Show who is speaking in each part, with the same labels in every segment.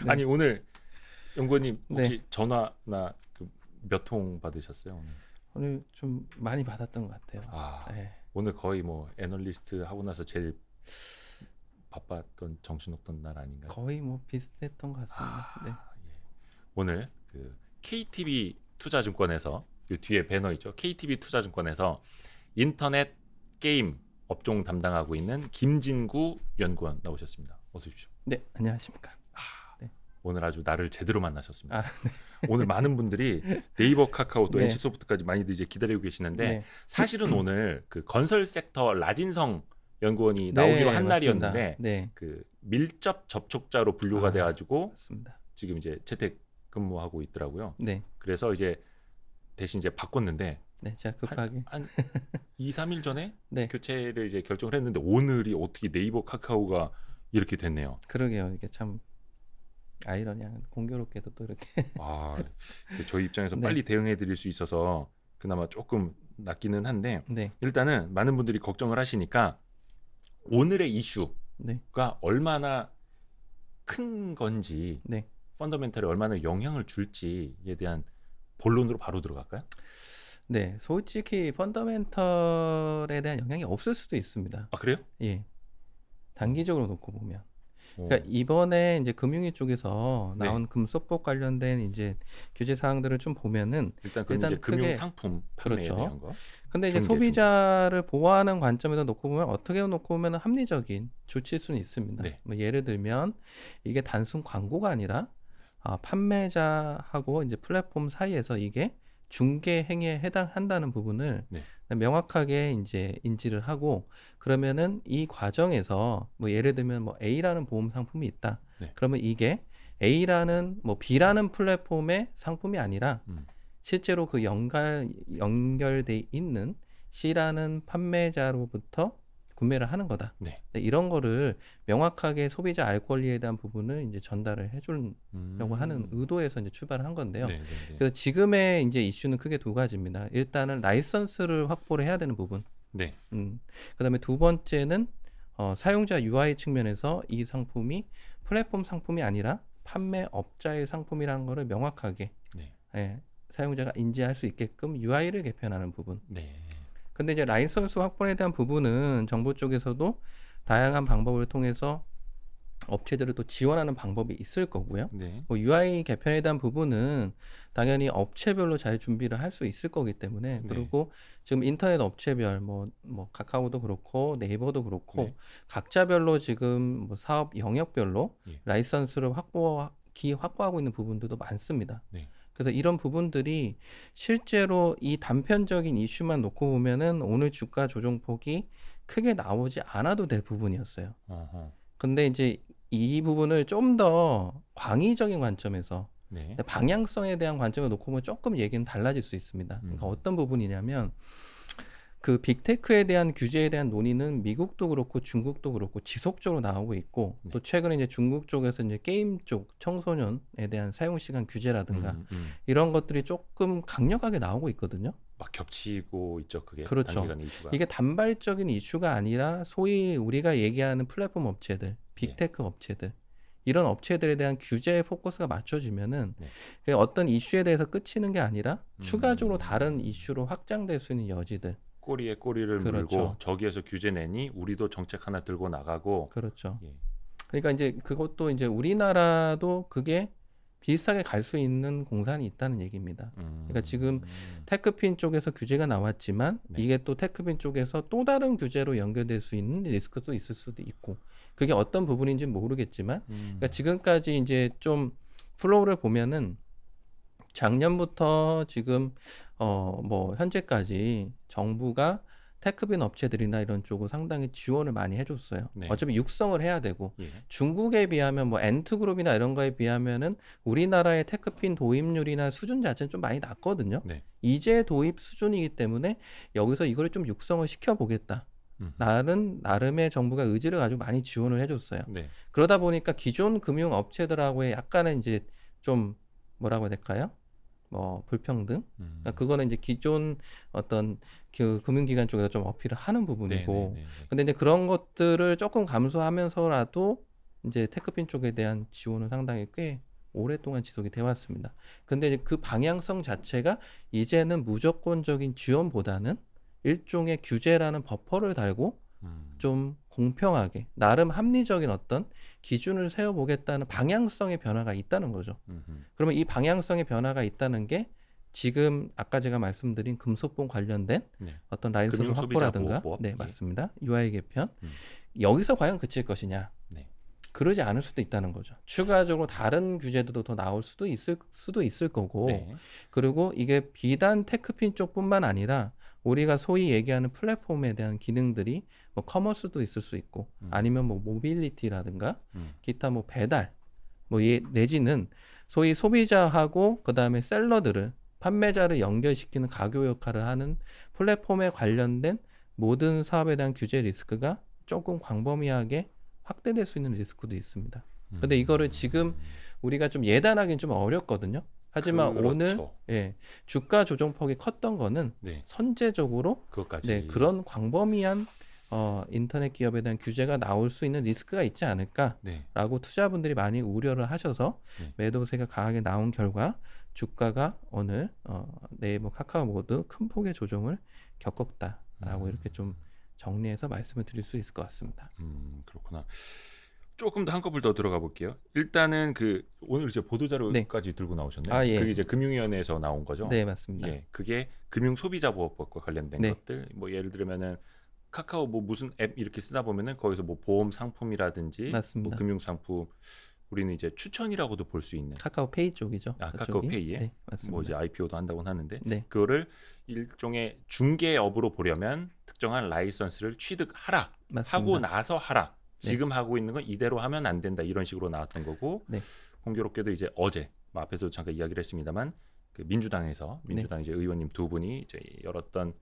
Speaker 1: 네.
Speaker 2: 아니 오늘 연구원님
Speaker 1: 네.
Speaker 2: 혹시 전화나 몇 통 받으셨어요 오늘?
Speaker 1: 오늘 좀 많이 받았던 것 같아요.
Speaker 2: 아
Speaker 1: 네.
Speaker 2: 오늘 거의 뭐 애널리스트 하고 나서 제일 바빴던 정신없던 날 아닌가요?
Speaker 1: 거의 뭐 비슷했던 것 같습니다. 네.
Speaker 2: 예. 오늘 KTB 투자증권에서 이 뒤에 배너 있죠? KTB 투자증권에서 인터넷 게임 업종 담당하고 있는 김진구 연구원 나오셨습니다. 어서 오십시오.
Speaker 1: 네, 안녕하십니까. 네.
Speaker 2: 오늘 아주 나를 제대로 만나셨습니다.
Speaker 1: 아,
Speaker 2: 오늘 많은 분들이 네이버, 카카오 또
Speaker 1: 네.
Speaker 2: NC소프트까지 많이들 이제 기다리고 계시는데
Speaker 1: 네.
Speaker 2: 사실은 오늘 그 건설 섹터 라진성 연구원이 나오기로 한
Speaker 1: 맞습니다.
Speaker 2: 날이었는데
Speaker 1: 네,
Speaker 2: 그 밀접 접촉자로 분류가 돼가지고
Speaker 1: 맞습니다.
Speaker 2: 지금 이제 재택 근무하고 있더라고요.
Speaker 1: 네,
Speaker 2: 그래서 이제 대신 이제 바꿨는데
Speaker 1: 네, 제가 급하게.
Speaker 2: 한 2, 3일 전에
Speaker 1: 네,
Speaker 2: 교체를 이제 결정을 했는데 오늘이 어떻게 네이버, 카카오가 이렇게 됐네요.
Speaker 1: 그러게요. 이게 참 아이러니한, 공교롭게도 또 이렇게.
Speaker 2: 아, 저희 입장에서
Speaker 1: 네.
Speaker 2: 빨리 대응해 드릴 수 있어서 그나마 조금 낫기는 한데
Speaker 1: 네,
Speaker 2: 일단은 많은 분들이 걱정을 하시니까 오늘의 이슈가
Speaker 1: 네,
Speaker 2: 얼마나 큰 건지
Speaker 1: 네.
Speaker 2: 펀더멘털에 얼마나 영향을 줄지에 대한 본론으로 바로 들어갈까요?
Speaker 1: 네, 솔직히 펀더멘털에 대한 영향이 없을 수도 있습니다.
Speaker 2: 아 그래요?
Speaker 1: 예, 단기적으로 놓고 보면.
Speaker 2: 오.
Speaker 1: 그러니까 이번에 이제 금융위 쪽에서
Speaker 2: 네.
Speaker 1: 나온 금소법 관련된 이제 규제 사항들을 좀 보면은
Speaker 2: 일단 그건
Speaker 1: 일단
Speaker 2: 이제 금융
Speaker 1: 크게-
Speaker 2: 상품 판매에
Speaker 1: 그렇죠.
Speaker 2: 대한 거.
Speaker 1: 근데 이제
Speaker 2: 중개,
Speaker 1: 소비자를 보호하는 관점에서 놓고 보면 어떻게 놓고 보면 합리적인 조치일 수는 있습니다.
Speaker 2: 네.
Speaker 1: 뭐 예를 들면 이게 단순 광고가 아니라 판매자하고 이제 플랫폼 사이에서 이게 중개 행위에 해당한다는 부분을
Speaker 2: 네.
Speaker 1: 명확하게 이제 인지를 하고 그러면은 이 과정에서 뭐 예를 들면 뭐 A라는 보험 상품이 있다.
Speaker 2: 네.
Speaker 1: 그러면 이게 A라는 뭐 B라는 플랫폼의 상품이 아니라 실제로 그 연결돼 있는 C라는 판매자로부터 구매를 하는 거다.
Speaker 2: 네.
Speaker 1: 이런 거를 명확하게 소비자 알 권리에 대한 부분을 이제 전달을 해주려고 하는 의도에서 이제 출발을 한 건데요.
Speaker 2: 네, 네, 네.
Speaker 1: 그래서 지금의 이제 이슈는 크게 두 가지입니다. 일단은 라이선스를 확보를 해야 되는 부분.
Speaker 2: 네.
Speaker 1: 그다음에 두 번째는 사용자 UI 측면에서 이 상품이 플랫폼 상품이 아니라 판매업자의 상품이라는 거를 명확하게
Speaker 2: 네.
Speaker 1: 예, 사용자가 인지할 수 있게끔 UI를 개편하는 부분.
Speaker 2: 네.
Speaker 1: 근데 이제 라이선스 확보에 대한 부분은 정부 쪽에서도 다양한 방법을 통해서 업체들을 또 지원하는 방법이 있을 거고요.
Speaker 2: 네.
Speaker 1: 뭐 UI 개편에 대한 부분은 당연히 업체별로 잘 준비를 할 수 있을 거기 때문에
Speaker 2: 네.
Speaker 1: 그리고 지금 인터넷 업체별 뭐 카카오도 그렇고 네이버도 그렇고
Speaker 2: 네.
Speaker 1: 각자별로 지금 뭐 사업 영역별로
Speaker 2: 예.
Speaker 1: 라이선스를 확보하고 있는 부분들도 많습니다.
Speaker 2: 네.
Speaker 1: 그래서 이런 부분들이 실제로 이 단편적인 이슈만 놓고 보면은 오늘 주가 조정폭이 크게 나오지 않아도 될 부분이었어요.
Speaker 2: 어허.
Speaker 1: 근데 이제 이 부분을 좀 더 광의적인 관점에서
Speaker 2: 네.
Speaker 1: 방향성에 대한 관점을 놓고 보면 조금 얘기는 달라질 수 있습니다. 그러니까 어떤 부분이냐면 그 빅테크에 대한 규제에 대한 논의는 미국도 그렇고 중국도 그렇고 지속적으로 나오고 있고
Speaker 2: 네.
Speaker 1: 또 최근에 이제 중국 쪽에서 이제 게임 쪽 청소년에 대한 사용 시간 규제라든가 이런 것들이 조금 강력하게 나오고 있거든요.
Speaker 2: 막 겹치고 있죠. 그게
Speaker 1: 그렇죠.
Speaker 2: 단기간에 이슈가.
Speaker 1: 이게 단발적인 이슈가 아니라 소위 우리가 얘기하는 플랫폼 업체들, 빅테크 업체들 이런 업체들에 대한 규제의 포커스가 맞춰지면은
Speaker 2: 네.
Speaker 1: 그게 어떤 이슈에 대해서 끝이는 게 아니라 추가적으로 다른 이슈로 확장될 수 있는 여지들.
Speaker 2: 꼬리에 꼬리를
Speaker 1: 그렇죠.
Speaker 2: 물고 저기에서 규제 내니 우리도 정책 하나 들고 나가고.
Speaker 1: 그렇죠.
Speaker 2: 예.
Speaker 1: 그러니까 이제 그것도 이제 우리나라도 그게 비슷하게 갈 수 있는 공산이 있다는 얘기입니다. 그러니까 지금 테크핀 쪽에서 규제가 나왔지만
Speaker 2: 네.
Speaker 1: 이게 또 테크핀 쪽에서 또 다른 규제로 연결될 수 있는 리스크도 있을 수도 있고 그게 어떤 부분인지 모르겠지만 그러니까 지금까지 이제 좀 플로우를 보면은 작년부터 지금 뭐 현재까지 정부가 테크빈 업체들이나 이런 쪽을 상당히 지원을 많이 해줬어요.
Speaker 2: 네.
Speaker 1: 어차피 육성을 해야 되고
Speaker 2: 예.
Speaker 1: 중국에 비하면 뭐 엔트그룹이나 이런 거에 비하면은 우리나라의 테크핀 도입률이나 수준 자체는 좀 많이 낮거든요.
Speaker 2: 네.
Speaker 1: 이제 도입 수준이기 때문에 여기서 이거를 좀 육성을 시켜보겠다. 나름의 정부가 의지를 가지고 많이 지원을 해줬어요.
Speaker 2: 네.
Speaker 1: 그러다 보니까 기존 금융 업체들하고의 약간의 이제 좀 뭐라고 해야 될까요? 불평등. 그러니까 그거는 이제 기존 어떤 그 금융기관 쪽에서 좀 어필을 하는 부분이고.
Speaker 2: 네.
Speaker 1: 근데 이제 그런 것들을 조금 감수하면서라도 이제 테크핀 쪽에 대한 지원은 상당히 꽤 오랫동안 지속이 되어 왔습니다. 근데 이제 그 방향성 자체가 이제는 무조건적인 지원보다는 일종의 규제라는 버퍼를 달고 좀 공평하게 나름 합리적인 어떤 기준을 세워보겠다는 방향성의 변화가 있다는 거죠. 그러면 이 방향성의 변화가 있다는 게 지금 아까 제가 말씀드린 금속본 관련된
Speaker 2: 네.
Speaker 1: 어떤 라이선스
Speaker 2: 금융 소비자
Speaker 1: 확보라든가
Speaker 2: 보호법.
Speaker 1: 네
Speaker 2: 예.
Speaker 1: 맞습니다. UI 개편
Speaker 2: 음.
Speaker 1: 여기서 과연 그칠 것이냐
Speaker 2: 네.
Speaker 1: 그러지 않을 수도 있다는 거죠. 추가적으로 다른 규제들도 더 나올 수도 있을 거고
Speaker 2: 네.
Speaker 1: 그리고 이게 비단 테크핀 쪽뿐만 아니라 우리가 소위 얘기하는 플랫폼에 대한 기능들이 뭐 커머스도 있을 수 있고 아니면 뭐 모빌리티라든가 기타 뭐 배달 뭐 내지는 소위 소비자하고 그다음에 셀러들을 판매자를 연결시키는 가교 역할을 하는 플랫폼에 관련된 모든 사업에 대한 규제 리스크가 조금 광범위하게 확대될 수 있는 리스크도 있습니다. 근데 이거를 지금 우리가 좀 예단하기는 좀 어렵거든요. 하지만
Speaker 2: 그렇죠.
Speaker 1: 오늘 주가 조정폭이 컸던 거는
Speaker 2: 네.
Speaker 1: 선제적으로
Speaker 2: 그것까지.
Speaker 1: 그런 광범위한 인터넷 기업에 대한 규제가 나올 수 있는 리스크가 있지 않을까라고
Speaker 2: 네.
Speaker 1: 투자분들이 많이 우려를 하셔서
Speaker 2: 네.
Speaker 1: 매도세가 강하게 나온 결과 주가가 오늘 네이버 카카오 모두 큰 폭의 조정을 겪었다라고 이렇게 좀 정리해서 말씀을 드릴 수 있을 것 같습니다.
Speaker 2: 그렇구나. 조금 더 한꺼풀 더 들어가 볼게요. 일단은 그 오늘 이제 보도 자료까지 들고 나오셨네요.
Speaker 1: 아, 예.
Speaker 2: 그게 이제 금융위원회에서 나온 거죠.
Speaker 1: 네, 맞습니다.
Speaker 2: 예, 그게 금융 소비자 보호법과 관련된
Speaker 1: 네.
Speaker 2: 것들. 뭐 예를 들면은 카카오 뭐 무슨 앱 이렇게 쓰다 보면은 거기서 뭐 보험 상품이라든지
Speaker 1: 맞습니다.
Speaker 2: 뭐 금융 상품 우리는 이제 추천이라고도 볼 수 있는.
Speaker 1: 카카오페이 쪽이죠.
Speaker 2: 아,
Speaker 1: 그쪽이.
Speaker 2: 카카오페이에
Speaker 1: 네, 맞습니다.
Speaker 2: 뭐 이제 IPO도 한다고는 하는데
Speaker 1: 네,
Speaker 2: 그거를 일종의 중개업으로 보려면 특정한 라이선스를 취득하라.
Speaker 1: 맞습니다.
Speaker 2: 하고 나서 하라. 지금 하고 있는 건 이대로 하면 안 된다. 이런 식으로 나왔던 거고
Speaker 1: 네.
Speaker 2: 공교롭게도 이제 어제 뭐 앞에서 잠깐 이야기를 했습니다만 그 민주당 이제 의원님 두 분이 이제 열었던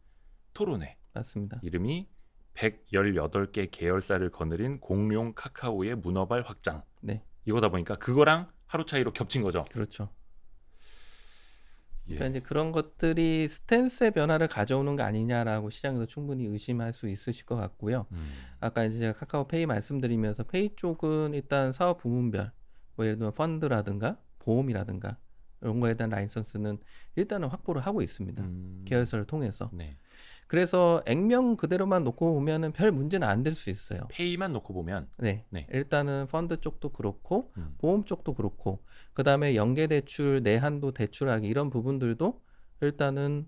Speaker 2: 토론회
Speaker 1: 맞습니다.
Speaker 2: 이름이 118개 계열사를 거느린 공룡 카카오의 문어발 확장.
Speaker 1: 네,
Speaker 2: 이거다 보니까 그거랑 하루 차이로 겹친 거죠.
Speaker 1: 그렇죠.
Speaker 2: 예.
Speaker 1: 그러니까 이제 그런 것들이 스탠스의 변화를 가져오는 거 아니냐라고 시장에서 충분히 의심할 수 있으실 것 같고요. 아까 이제 제가 카카오페이 말씀드리면서 페이 쪽은 일단 사업 부문별 뭐 예를 들면 펀드라든가 보험이라든가 이런 거에 대한 라이선스는 일단은 확보를 하고 있습니다. 계열사를 통해서.
Speaker 2: 네.
Speaker 1: 그래서 액면 그대로만 놓고 보면은 별 문제는 안 될 수 있어요.
Speaker 2: 페이만 놓고 보면
Speaker 1: 네.
Speaker 2: 네.
Speaker 1: 일단은 펀드 쪽도 그렇고 보험 쪽도 그렇고 그다음에 연계 대출, 내한도 대출하기 이런 부분들도 일단은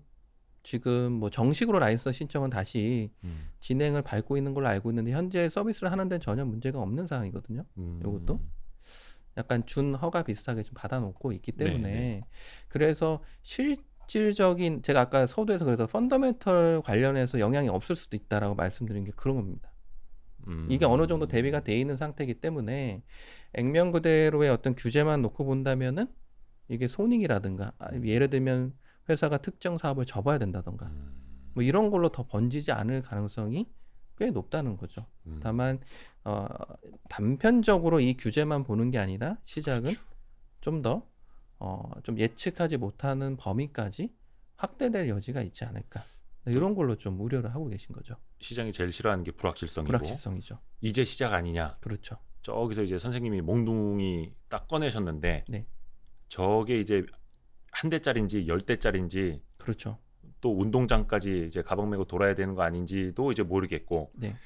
Speaker 1: 지금 뭐 정식으로 라이선스 신청은 다시 진행을 밟고 있는 걸로 알고 있는데 현재 서비스를 하는 데는 전혀 문제가 없는 상황이거든요. 이것도 약간 준 허가 비슷하게 좀 받아놓고 있기 때문에
Speaker 2: 네.
Speaker 1: 그래서 실질적인 제가 아까 서두에서 그래서 펀더멘털 관련해서 영향이 없을 수도 있다라고 말씀드린 게 그런 겁니다. 이게 어느 정도 대비가 돼 있는 상태이기 때문에 액면 그대로의 어떤 규제만 놓고 본다면은 이게 손익이라든가 예를 들면 회사가 특정 사업을 접어야 된다던가 뭐 이런 걸로 더 번지지 않을 가능성이 꽤 높다는 거죠. 다만 단편적으로 이 규제만 보는 게 아니라 시작은
Speaker 2: 그렇죠.
Speaker 1: 좀 더 좀 예측하지 못하는 범위까지 확대될 여지가 있지 않을까. 이런 걸로 좀 우려를 하고 계신 거죠.
Speaker 2: 시장이 제일 싫어하는 게 불확실성이고
Speaker 1: 불확실성이죠.
Speaker 2: 이제 시작 아니냐.
Speaker 1: 그렇죠.
Speaker 2: 저기서 이제 선생님이 몽둥이 딱 꺼내셨는데
Speaker 1: 네. 저게
Speaker 2: 이제 한 대짜리인지 10대짜리인지
Speaker 1: 그렇죠.
Speaker 2: 또 운동장까지 이제 가방 메고 돌아야 되는 거 아닌지도 이제 모르겠고.
Speaker 1: 네.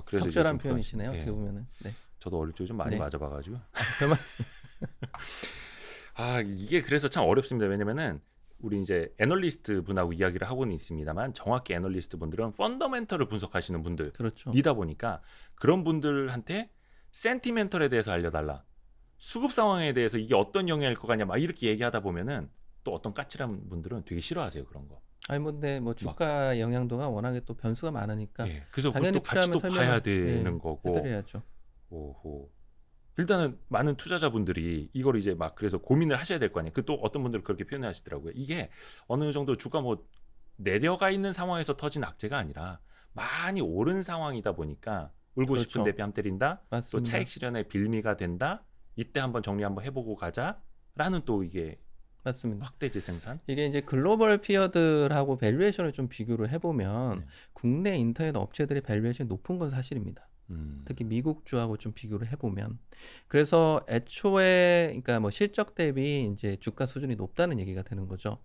Speaker 2: 그래서
Speaker 1: 적절한
Speaker 2: 이제 좀
Speaker 1: 표현이시네요.
Speaker 2: 예.
Speaker 1: 어떻게 보면은. 네.
Speaker 2: 저도 어릴 적에 좀 많이
Speaker 1: 네.
Speaker 2: 맞아봐가지고.
Speaker 1: 별 말씀.
Speaker 2: 이게 그래서 참 어렵습니다. 왜냐면은 우리 이제 애널리스트 분하고 이야기를 하고는 있습니다만 정확히 애널리스트 분들은 펀더멘털을 분석하시는 분들이다
Speaker 1: 그렇죠.
Speaker 2: 보니까 그런 분들한테 센티멘털에 대해서 알려달라. 수급 상황에 대해서 이게 어떤 영향일 것 같냐 막 이렇게 얘기하다 보면은 또 어떤 까칠한 분들은 되게 싫어하세요 그런 거.
Speaker 1: 아니 근데 뭐 주가 영향도가 워낙에 또 변수가 많으니까
Speaker 2: 예, 그래서
Speaker 1: 당연히
Speaker 2: 그것도 같이 또
Speaker 1: 필요하면
Speaker 2: 봐야
Speaker 1: 설명을,
Speaker 2: 되는 거고.
Speaker 1: 해드려야죠.
Speaker 2: 오호. 일단은 많은 투자자분들이 이걸 이제 막 그래서 고민을 하셔야 될 거 아니에요. 그 또 어떤 분들은 그렇게 표현하시더라고요. 이게 어느 정도 주가 뭐 내려가 있는 상황에서 터진 악재가 아니라 많이 오른 상황이다 보니까 울고 싶은
Speaker 1: 그렇죠.
Speaker 2: 데 뺨 때린다. 또
Speaker 1: 맞습니다.
Speaker 2: 차익 실현의 빌미가 된다. 이때 한번 정리 한번 해보고 가자라는 또 이게
Speaker 1: 맞습니다.
Speaker 2: 확대재 생산.
Speaker 1: 이게 이제 글로벌 피어들하고 밸류에이션을 좀 비교를 해보면
Speaker 2: 네.
Speaker 1: 국내 인터넷 업체들의 밸류에이션이 높은 건 사실입니다. 특히 미국주하고 좀 비교를 해보면. 그래서 애초에 그러니까 뭐 실적 대비 이제 주가 수준이 높다는 얘기가 되는 거죠.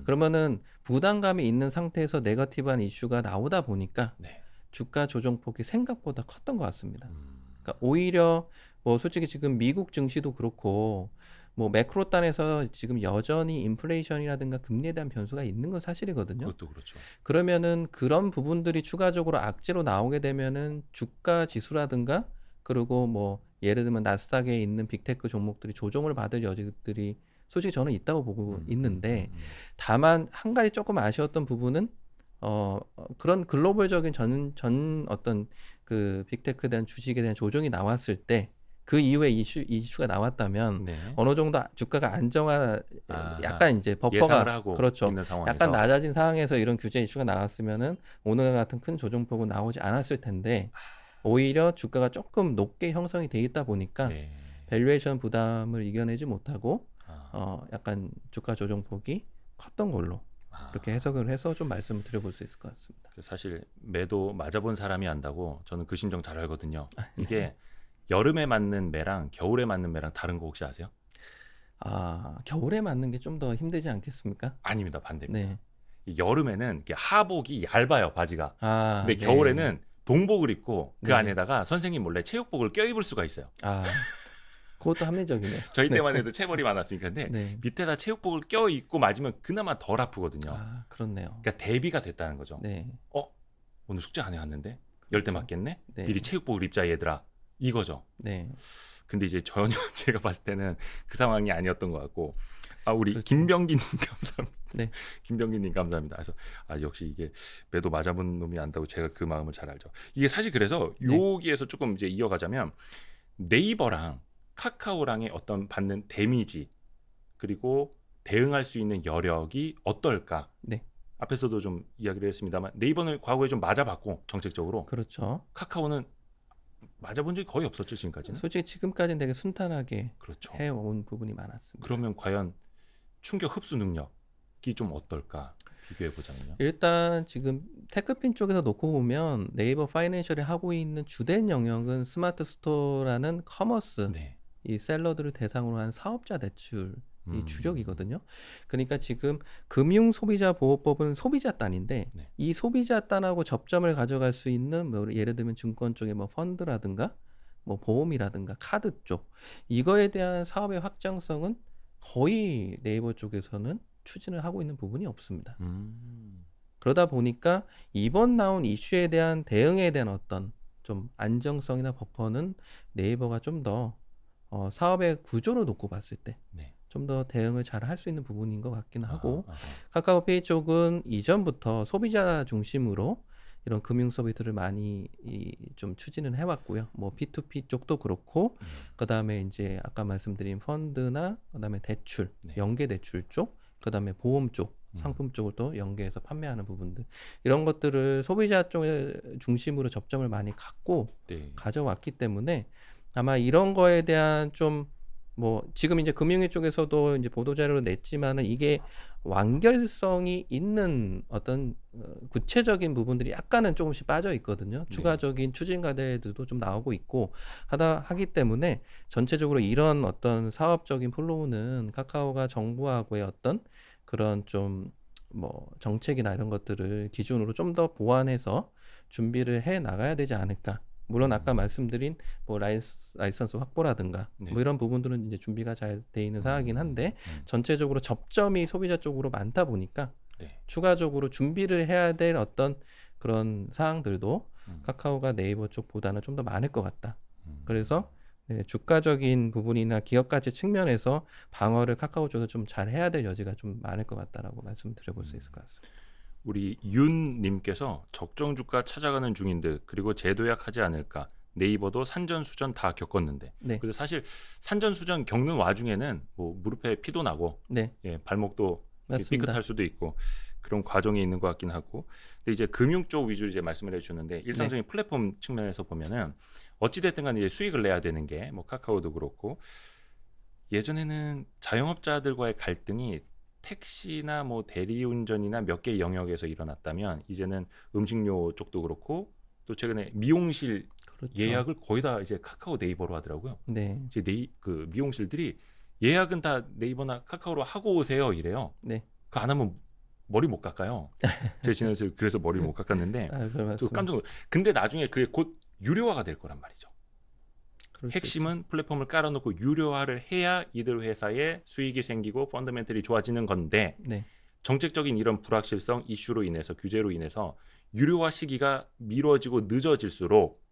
Speaker 1: 그러면은 부담감이 있는 상태에서 네거티브한 이슈가 나오다 보니까
Speaker 2: 네.
Speaker 1: 주가 조정폭이 생각보다 컸던 것 같습니다. 그러니까 오히려 뭐 솔직히 지금 미국 증시도 그렇고 뭐 매크로 단에서 지금 여전히 인플레이션이라든가 금리에 대한 변수가 있는 건 사실이거든요.
Speaker 2: 그것도 그렇죠.
Speaker 1: 그러면은 그런 부분들이 추가적으로 악재로 나오게 되면은 주가 지수라든가 그리고 뭐 예를 들면 나스닥에 있는 빅테크 종목들이 조정을 받을 여지들이 솔직히 저는 있다고 보고 있는데 다만 한 가지 조금 아쉬웠던 부분은 그런 글로벌적인 전 어떤 그 빅테크에 대한 주식에 대한 조정이 나왔을 때 그 이후에 이슈가 나왔다면
Speaker 2: 네.
Speaker 1: 어느 정도 주가가 안정화
Speaker 2: 아하.
Speaker 1: 약간 이제
Speaker 2: 예상을
Speaker 1: 버퍼가
Speaker 2: 하고
Speaker 1: 그렇죠.
Speaker 2: 있는 상황에서
Speaker 1: 약간 낮아진 상황에서 이런 규제 이슈가 나왔으면은 오늘 같은 큰 조정폭은 나오지 않았을 텐데 오히려 주가가 조금 높게 형성이 돼 있다 보니까
Speaker 2: 네.
Speaker 1: 밸류에이션 부담을 이겨내지 못하고
Speaker 2: 아.
Speaker 1: 약간 주가 조정폭이 컸던 걸로 그렇게 해석을 해서 좀 말씀을 드려볼 수 있을 것 같습니다.
Speaker 2: 사실 매도 맞아본 사람이 안다고 저는 그 심정 잘 알거든요.
Speaker 1: 네.
Speaker 2: 이게 여름에 맞는 매랑 겨울에 맞는 매랑 다른 거 혹시 아세요?
Speaker 1: 겨울에 맞는 게 좀 더 힘들지 않겠습니까?
Speaker 2: 아닙니다. 반대입니다.
Speaker 1: 네.
Speaker 2: 이 여름에는 이렇게 하복이 얇아요, 바지가. 근데
Speaker 1: 네.
Speaker 2: 겨울에는 동복을 입고 그
Speaker 1: 네.
Speaker 2: 안에다가 선생님 몰래 체육복을 껴입을 수가 있어요.
Speaker 1: 그것도 합리적이네요.
Speaker 2: 저희 때만 해도 체벌이 많았으니까. 근데
Speaker 1: 네.
Speaker 2: 밑에다 체육복을 껴입고 맞으면 그나마 덜 아프거든요.
Speaker 1: 그렇네요.
Speaker 2: 그러니까 대비가 됐다는 거죠.
Speaker 1: 네.
Speaker 2: 오늘 숙제 안 해왔는데 열 대
Speaker 1: 그렇죠.
Speaker 2: 맞겠네?
Speaker 1: 네.
Speaker 2: 미리 체육복을 입자 얘들아. 이거죠.
Speaker 1: 네.
Speaker 2: 근데 이제 전혀 제가 봤을 때는 그 상황이 아니었던 것 같고 우리
Speaker 1: 그렇죠.
Speaker 2: 김병기님 감사합니다.
Speaker 1: 네.
Speaker 2: 김병기님 감사합니다. 그래서 역시 이게 매도 맞아본 놈이 안다고 제가 그 마음을 잘 알죠. 이게 사실 그래서
Speaker 1: 네.
Speaker 2: 여기에서 조금 이제 이어가자면 네이버랑 카카오랑의 어떤 받는 데미지 그리고 대응할 수 있는 여력이 어떨까?
Speaker 1: 네.
Speaker 2: 앞에서도 좀 이야기를 했습니다만 네이버는 과거에 좀 맞아봤고 정책적으로
Speaker 1: 그렇죠.
Speaker 2: 카카오는 맞아본 적이 거의 없었죠 지금까지는.
Speaker 1: 솔직히 지금까지는 되게 순탄하게
Speaker 2: 그렇죠.
Speaker 1: 해온 부분이 많았습니다.
Speaker 2: 그러면 과연 충격 흡수 능력이 좀 어떨까 비교해 보자면요.
Speaker 1: 일단 지금 테크핀 쪽에서 놓고 보면 네이버 파이낸셜이 하고 있는 주된 영역은 스마트 스토어라는 커머스
Speaker 2: 네.
Speaker 1: 이 셀러들을 대상으로 한 사업자 대출이 주력이거든요. 그러니까 지금 금융소비자보호법은 소비자 단인데
Speaker 2: 네.
Speaker 1: 이 소비자 단하고 접점을 가져갈 수 있는 뭐 예를 들면 증권 쪽에 뭐 펀드라든가 뭐 보험이라든가 카드 쪽 이거에 대한 사업의 확장성은 거의 네이버 쪽에서는 추진을 하고 있는 부분이 없습니다. 그러다 보니까 이번 나온 이슈에 대한 대응에 대한 어떤 좀 안정성이나 버퍼는 네이버가 좀 더 사업의 구조를 놓고 봤을 때 좀 더 대응을 잘 할 수 있는 부분인 것 같긴 하고 카카오페이 쪽은 이전부터 소비자 중심으로 이런 금융 서비스를 많이 좀 추진을 해왔고요. 뭐 P2P 쪽도 그렇고 그다음에 이제 아까 말씀드린 펀드나 그다음에 대출, 연계 대출 쪽, 그다음에 보험 쪽, 상품 쪽을 또 연계해서 판매하는 부분들 이런 것들을 소비자 쪽을 중심으로 접점을 많이 갖고 가져왔기 때문에 아마 이런 거에 대한 좀 뭐 지금 이제 금융위 쪽에서도 이제 보도 자료를 냈지만은 이게 완결성이 있는 어떤 구체적인 부분들이 약간은 조금씩 빠져 있거든요. 추가적인 추진 과제들도 좀 나오고 있고 하기 때문에 전체적으로 이런 어떤 사업적인 플로우는 카카오가 정부하고의 어떤 그런 좀 뭐 정책이나 이런 것들을 기준으로 좀 더 보완해서 준비를 해 나가야 되지 않을까. 물론 아까 말씀드린 뭐 라이선스 확보라든가 뭐 이런 부분들은 이제 준비가 잘 돼 있는 상황이긴 한데 전체적으로 접점이 소비자 쪽으로 많다 보니까 추가적으로 준비를 해야 될 어떤 그런 사항들도 카카오가 네이버 쪽보다는 좀 더 많을 것 같다. 그래서 주가적인 부분이나 기업 가치 측면에서 방어를 카카오 쪽에서 좀 잘 해야 될 여지가 좀 많을 것 같다라고 말씀드려볼 수 있을 것 같습니다.
Speaker 2: 우리 윤님께서 적정 주가 찾아가는 중인데 그리고 재도약하지 않을까 네이버도 산전수전 다 겪었는데 그래서 사실 산전수전 겪는 와중에는 뭐 무릎에 피도 나고 발목도 삐끗할 수도 있고 그런 과정이 있는 것 같긴 하고 근데 이제 금융 쪽 위주로 이제 말씀을 해주셨는데 일상적인 플랫폼 측면에서 보면은 어찌됐든 간에 수익을 내야 되는 게 뭐 카카오도 그렇고 예전에는 자영업자들과의 갈등이 택시나 뭐 대리운전이나 몇 개 영역에서 일어났다면 이제는 음식료 쪽도 그렇고 또 최근에 미용실
Speaker 1: 그렇죠.
Speaker 2: 예약을 거의 다 이제 카카오 네이버로 하더라고요.
Speaker 1: 네.
Speaker 2: 이제 그 미용실들이 예약은 다 네이버나 카카오로 하고 오세요 이래요.
Speaker 1: 네.
Speaker 2: 그거 안 하면 머리 못 깎아요. 제가 지난주에 그래서 머리 못 깎았는데
Speaker 1: 아, 그럴
Speaker 2: 또
Speaker 1: 말씀.
Speaker 2: 깜짝 놀. 근데 나중에 그게 곧 유료화가 될 거란 말이죠.
Speaker 1: 그럴 수 있죠.
Speaker 2: 핵심은 플랫폼을 깔아놓고 유료화를 해야 이들 회사의 수익이 생기고 펀더멘털이 좋아지는 건데
Speaker 1: 네.
Speaker 2: 정책적인 이런 불확실성 이슈로 인해서 규제로 인해서 유료화 시기가 미뤄지고 늦어질수록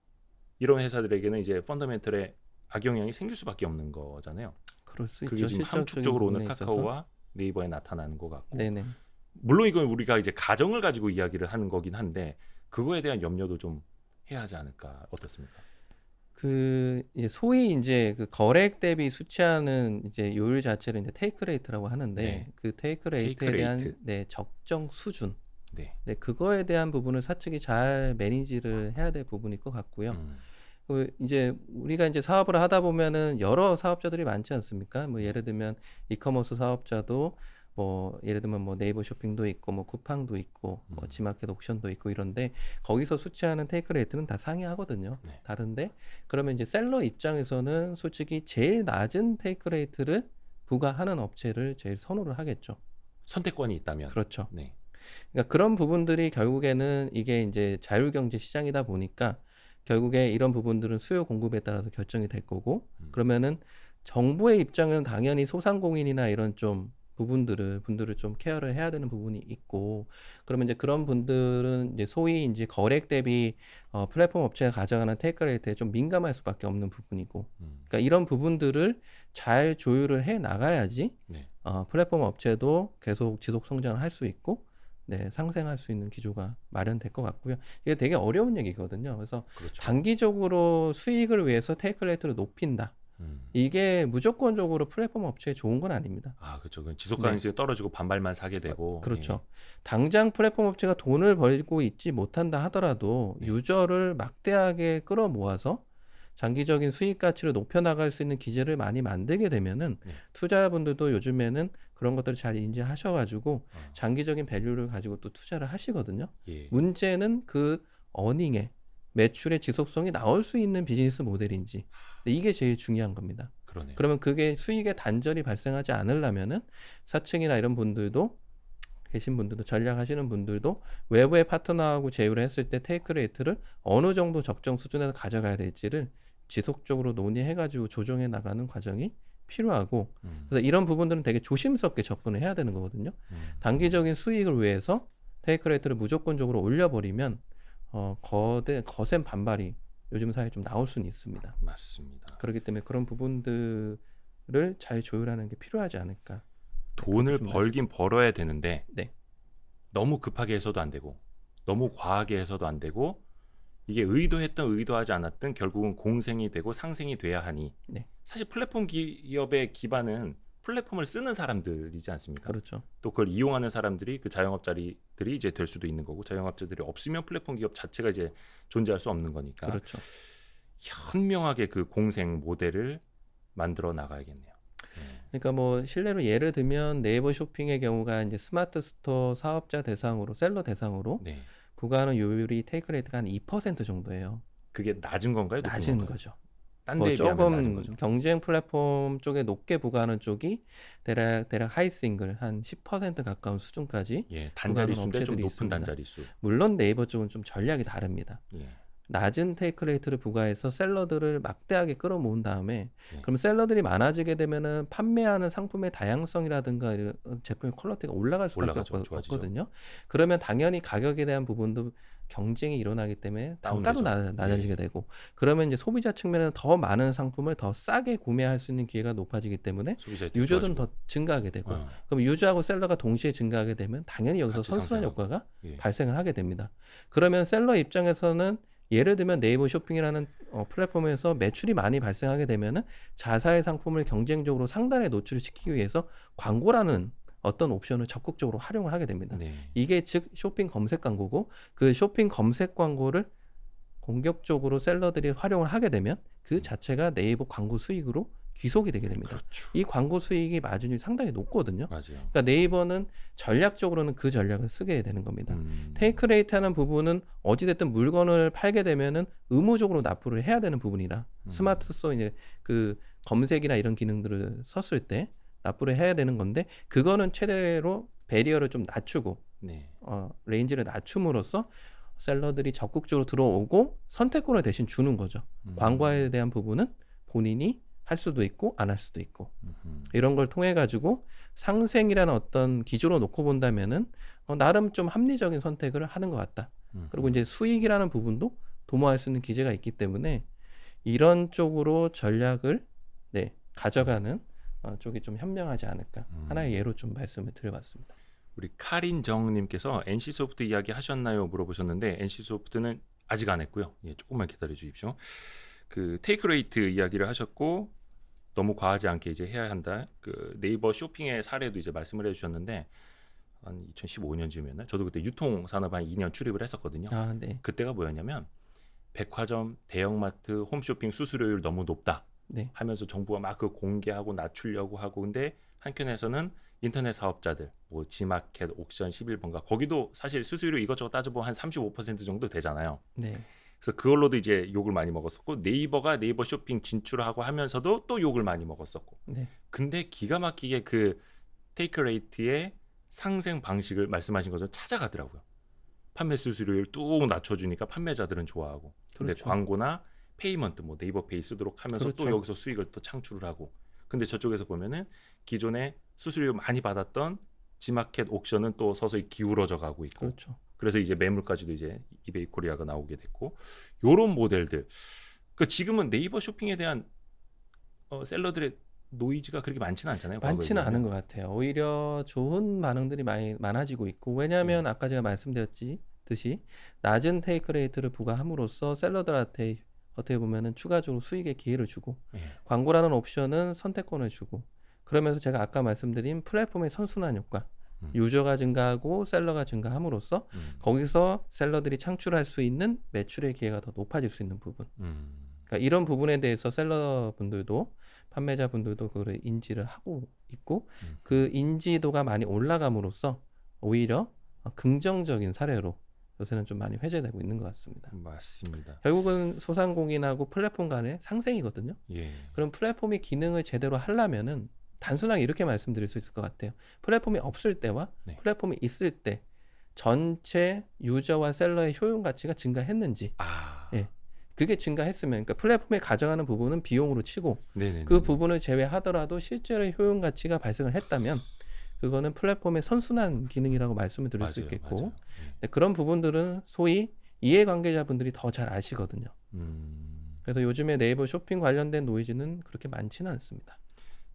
Speaker 2: 이런 회사들에게는 이제 펀더멘털에 악영향이 생길 수밖에 없는 거잖아요.
Speaker 1: 그럴 수
Speaker 2: 그게
Speaker 1: 있죠.
Speaker 2: 지금
Speaker 1: 실질적인
Speaker 2: 함축적으로 오늘
Speaker 1: 부분에 있어서.
Speaker 2: 카카오와 네이버에 나타나는 것 같고
Speaker 1: 네네.
Speaker 2: 물론 이건 우리가 이제 가정을 가지고 이야기를 하는 거긴 한데 그거에 대한 염려도 좀 해야 하지 않을까 어떻습니까?
Speaker 1: 그 이제 소위 이제 그 거래액 대비 수치하는 이제 요율 자체를 이제 테이크 레이트라고 하는데
Speaker 2: 네.
Speaker 1: 그 테이크 레이트에
Speaker 2: 테이크
Speaker 1: 대한
Speaker 2: 레이트.
Speaker 1: 네, 적정 수준,
Speaker 2: 네.
Speaker 1: 네, 그거에 대한 부분을 사측이 잘 매니지를 해야 될 부분일 것 같고요. 그 이제 우리가 이제 사업을 하다 보면은 여러 사업자들이 많지 않습니까? 뭐 예를 들면 이커머스 사업자도 뭐 예를 들면 뭐 네이버 쇼핑도 있고 뭐 쿠팡도 있고 뭐 지마켓 옥션도 있고 이런데 거기서 수치하는 테이크 레이트는 다 상이하거든요.
Speaker 2: 네.
Speaker 1: 다른데 그러면 이제 셀러 입장에서는 솔직히 제일 낮은 테이크 레이트를 부과하는 업체를 제일 선호를 하겠죠.
Speaker 2: 선택권이 있다면.
Speaker 1: 그렇죠.
Speaker 2: 네.
Speaker 1: 그러니까 그런 부분들이 결국에는 이게 이제 자율경제 시장이다 보니까 결국에 이런 부분들은 수요 공급에 따라서 결정이 될 거고 그러면은 정부의 입장은 당연히 소상공인이나 이런 좀 분들을 좀 케어를 해야 되는 부분이 있고 그러면 이제 그런 분들은 이제 소위 이제 거래액 대비 플랫폼 업체가 가져가는 테이크 레이트에 좀 민감할 수밖에 없는 부분이고 그러니까 이런 부분들을 잘 조율을 해 나가야지
Speaker 2: 네.
Speaker 1: 플랫폼 업체도 계속 지속 성장을 할 수 있고 네, 상생할 수 있는 기조가 마련될 것 같고요. 이게 되게 어려운 얘기거든요. 그래서
Speaker 2: 그렇죠.
Speaker 1: 단기적으로 수익을 위해서 테이크 레이트를 높인다. 이게 무조건적으로 플랫폼 업체에 좋은 건 아닙니다.
Speaker 2: 아, 그렇죠. 지속 가능성이 떨어지고 반발만 사게 되고.
Speaker 1: 그렇죠. 당장 플랫폼 업체가 돈을 벌고 있지 못한다 하더라도
Speaker 2: 네.
Speaker 1: 유저를 막대하게 끌어모아서 장기적인 수익 가치를 높여나갈 수 있는 기제를 많이 만들게 되면은
Speaker 2: 네.
Speaker 1: 투자자분들도 요즘에는 그런 것들을 잘 인지하셔가지고 장기적인 밸류를 가지고 또 투자를 하시거든요.
Speaker 2: 예.
Speaker 1: 문제는 그 어닝에 매출의 지속성이 나올 수 있는 비즈니스 모델인지 이게 제일 중요한 겁니다.
Speaker 2: 그러네요.
Speaker 1: 그러면 그게 수익에 단절이 발생하지 않으려면은 사층이나 이런 분들도 계신 분들도 전략하시는 분들도 외부의 파트너하고 제휴를 했을 때 테이크 레이트를 어느 정도 적정 수준에서 가져가야 될지를 지속적으로 논의해가지고 조정해 나가는 과정이 필요하고 그래서 이런 부분들은 되게 조심스럽게 접근을 해야 되는 거거든요. 단기적인 수익을 위해서 테이크 레이트를 무조건적으로 올려버리면 거센 반발이 요즘 사회에 좀 나올 수는 있습니다.
Speaker 2: 맞습니다.
Speaker 1: 그렇기 때문에 그런 부분들을 잘 조율하는 게 필요하지 않을까.
Speaker 2: 돈을
Speaker 1: 좀
Speaker 2: 벌긴 벌어야 되는데
Speaker 1: 네.
Speaker 2: 너무 급하게 해서도 안 되고 너무 과하게 해서도 안 되고 이게 의도했든 의도하지 않았든 결국은 공생이 되고 상생이 돼야 하니
Speaker 1: 네.
Speaker 2: 사실 플랫폼 기업의 기반은 플랫폼을 쓰는 사람들이지 않습니까?
Speaker 1: 그렇죠.
Speaker 2: 또 그걸 이용하는 사람들이 그 자영업자들이 이제 될 수도 있는 거고 자영업자들이 없으면 플랫폼 기업 자체가 이제 존재할 수 없는 거니까
Speaker 1: 그렇죠.
Speaker 2: 현명하게 그 공생 모델을 만들어 나가야겠네요.
Speaker 1: 그러니까 뭐 실례로 예를 들면 네이버 쇼핑의 경우가 이제 스마트 스토어 사업자 대상으로 셀러 대상으로
Speaker 2: 네.
Speaker 1: 부과하는 요율이 테이크 레이트가 한 2% 정도예요.
Speaker 2: 그게 낮은 건가요? 높은
Speaker 1: 낮은
Speaker 2: 건가요?
Speaker 1: 거죠.
Speaker 2: 딴
Speaker 1: 뭐
Speaker 2: 데에 비하면 낮은
Speaker 1: 조금
Speaker 2: 거죠.
Speaker 1: 경쟁 플랫폼 쪽에 높게 부과하는 쪽이 대략 하이 싱글 한 10% 가까운 수준까지
Speaker 2: 예, 단자리 수인데 좀
Speaker 1: 업체들이
Speaker 2: 높은
Speaker 1: 있습니다.
Speaker 2: 단자리 수.
Speaker 1: 물론 네이버 쪽은 좀 전략이 다릅니다.
Speaker 2: 예.
Speaker 1: 낮은 테이크 레이트를 부과해서 셀러들을 막대하게 끌어모은 다음에
Speaker 2: 네.
Speaker 1: 그럼 셀러들이 많아지게 되면은 판매하는 상품의 다양성이라든가 이런 제품의 퀄리티가 올라갈 수밖에
Speaker 2: 올라가죠. 좋아지죠.
Speaker 1: 없거든요. 그러면 당연히 가격에 대한 부분도 경쟁이 일어나기 때문에 단가도
Speaker 2: 다운되죠.
Speaker 1: 낮아지게 되고 그러면 이제 소비자 측면에는 더 많은 상품을 더 싸게 구매할 수 있는 기회가 높아지기 때문에
Speaker 2: 소비자의
Speaker 1: 유저들은
Speaker 2: 좋아지고.
Speaker 1: 더 증가하게 되고
Speaker 2: 어.
Speaker 1: 그럼 유저하고 셀러가 동시에 증가하게 되면 당연히 여기서
Speaker 2: 같이
Speaker 1: 선순환
Speaker 2: 상승하고.
Speaker 1: 효과가
Speaker 2: 예.
Speaker 1: 발생을 하게 됩니다. 그러면 셀러 입장에서는 예를 들면 네이버 쇼핑이라는 플랫폼에서 매출이 많이 발생하게 되면은 자사의 상품을 경쟁적으로 상단에 노출을 시키기 위해서 광고라는 어떤 옵션을 적극적으로 활용을 하게 됩니다.
Speaker 2: 네.
Speaker 1: 이게 즉 쇼핑 검색 광고고 그 쇼핑 검색 광고를 공격적으로 셀러들이 활용을 하게 되면 그 자체가 네이버 광고 수익으로 귀속이 되게 됩니다.
Speaker 2: 그렇죠.
Speaker 1: 이 광고 수익이 마진율이 상당히 높거든요.
Speaker 2: 맞아요.
Speaker 1: 그러니까 네이버는 전략적으로는 그 전략을 쓰게 되는 겁니다.
Speaker 2: 음.
Speaker 1: 테이크 레이트 하는 부분은 어찌됐든 물건을 팔게 되면은 의무적으로 납부를 해야 되는 부분이라 스마트폰 이제 그 검색이나 이런 기능들을 썼을 때 납부를 해야 되는 건데 그거는 최대로 배리어를 좀 낮추고
Speaker 2: 네.
Speaker 1: 레인지를 낮춤으로써 셀러들이 적극적으로 들어오고 선택권을 대신 주는 거죠. 광고에 대한 부분은 본인이 할 수도 있고 안 할 수도 있고 이런 걸 통해 가지고 상생이라는 어떤 기조로 놓고 본다면은 나름 좀 합리적인 선택을 하는 것 같다. 그리고 이제 수익이라는 부분도 도모할 수 있는 기제가 있기 때문에 이런 쪽으로 전략을 가져가는 쪽이 좀 현명하지 않을까 하나의 예로 좀 말씀을 드려봤습니다.
Speaker 2: 우리 카린정님께서 NC소프트 이야기 하셨나요? 물어보셨는데 NC소프트는 아직 안 했고요. 예, 조금만 기다려 주십시오. 그 테이크 레이트 이야기를 하셨고 너무 과하지 않게 이제 해야 한다. 그 네이버 쇼핑의 사례도 이제 말씀을 해주셨는데 한 2015년쯤이었나? 저도 그때 유통 산업 한 2년 출입을 했었거든요.
Speaker 1: 아, 네.
Speaker 2: 그때가 뭐였냐면 백화점, 대형마트, 홈쇼핑 수수료율 너무 높다
Speaker 1: 네.
Speaker 2: 하면서 정부가 막 그 공개하고 낮추려고 하고 근데 한켠에서는 인터넷 사업자들 뭐 지마켓, 옥션, 11번가 거기도 사실 수수료 이것저것 따져보면 한 35% 정도 되잖아요.
Speaker 1: 네.
Speaker 2: 그래서 그걸로도 이제 욕을 많이 먹었었고 네이버가 네이버 쇼핑 진출하고 하면서도 또 욕을 많이 먹었었고
Speaker 1: 네.
Speaker 2: 근데 기가 막히게 그 테이크 레이트의 상생 방식을 말씀하신 것처럼 찾아가더라고요. 판매 수수료를 뚝 낮춰주니까 판매자들은 좋아하고 근데
Speaker 1: 그렇죠.
Speaker 2: 광고나 페이먼트 뭐 네이버 페이 쓰도록 하면서
Speaker 1: 그렇죠.
Speaker 2: 또 여기서 수익을 또 창출을 하고 근데 저쪽에서 보면은 기존에 수수료 많이 받았던 지마켓 옥션은 또 서서히 기울어져 가고 있고
Speaker 1: 그렇죠.
Speaker 2: 그래서 이제 매물까지도 이제 이베이 코리아가 나오게 됐고 요런 모델들 그 지금은 네이버 쇼핑에 대한 셀러들의 노이즈가 그렇게 많지는 않잖아요.
Speaker 1: 많지는 않은 것 같아요. 오히려 좋은 반응들이 많아지고 있고 왜냐하면 아까 제가 말씀드렸듯이 낮은 테이크 레이트를 부과함으로써 셀러들한테 어떻게 보면은 추가적으로 수익의 기회를 주고
Speaker 2: 예.
Speaker 1: 광고라는 옵션은 선택권을 주고 그러면서 제가 아까 말씀드린 플랫폼의 선순환 효과 유저가 증가하고 셀러가 증가함으로써 거기서 셀러들이 창출할 수 있는 매출의 기회가 더 높아질 수 있는 부분 그러니까 이런 부분에 대해서 셀러분들도 판매자분들도 그걸 인지를 하고 있고 그 인지도가 많이 올라감으로써 오히려 긍정적인 사례로 요새는 좀 많이 회자되고 있는 것 같습니다.
Speaker 2: 맞습니다.
Speaker 1: 결국은 소상공인하고 플랫폼 간의 상생이거든요.
Speaker 2: 예.
Speaker 1: 그럼 플랫폼이 기능을 제대로 하려면은 단순하게 이렇게 말씀드릴 수 있을 것 같아요. 플랫폼이 없을 때와
Speaker 2: 네.
Speaker 1: 플랫폼이 있을 때 전체 유저와 셀러의 효용 가치가 증가했는지 예. 그게 증가했으면 그러니까 플랫폼에 가져가는 부분은 비용으로 치고
Speaker 2: 네네네.
Speaker 1: 그 부분을 제외하더라도 실제로 효용 가치가 발생을 했다면 그거는 플랫폼의 선순환 기능이라고 말씀을 드릴 수 있겠고
Speaker 2: 맞아요.
Speaker 1: 네, 그런 부분들은 소위 이해관계자분들이 더 잘 아시거든요. 그래서 요즘에 네이버 쇼핑 관련된 노이즈는 그렇게 많지는 않습니다.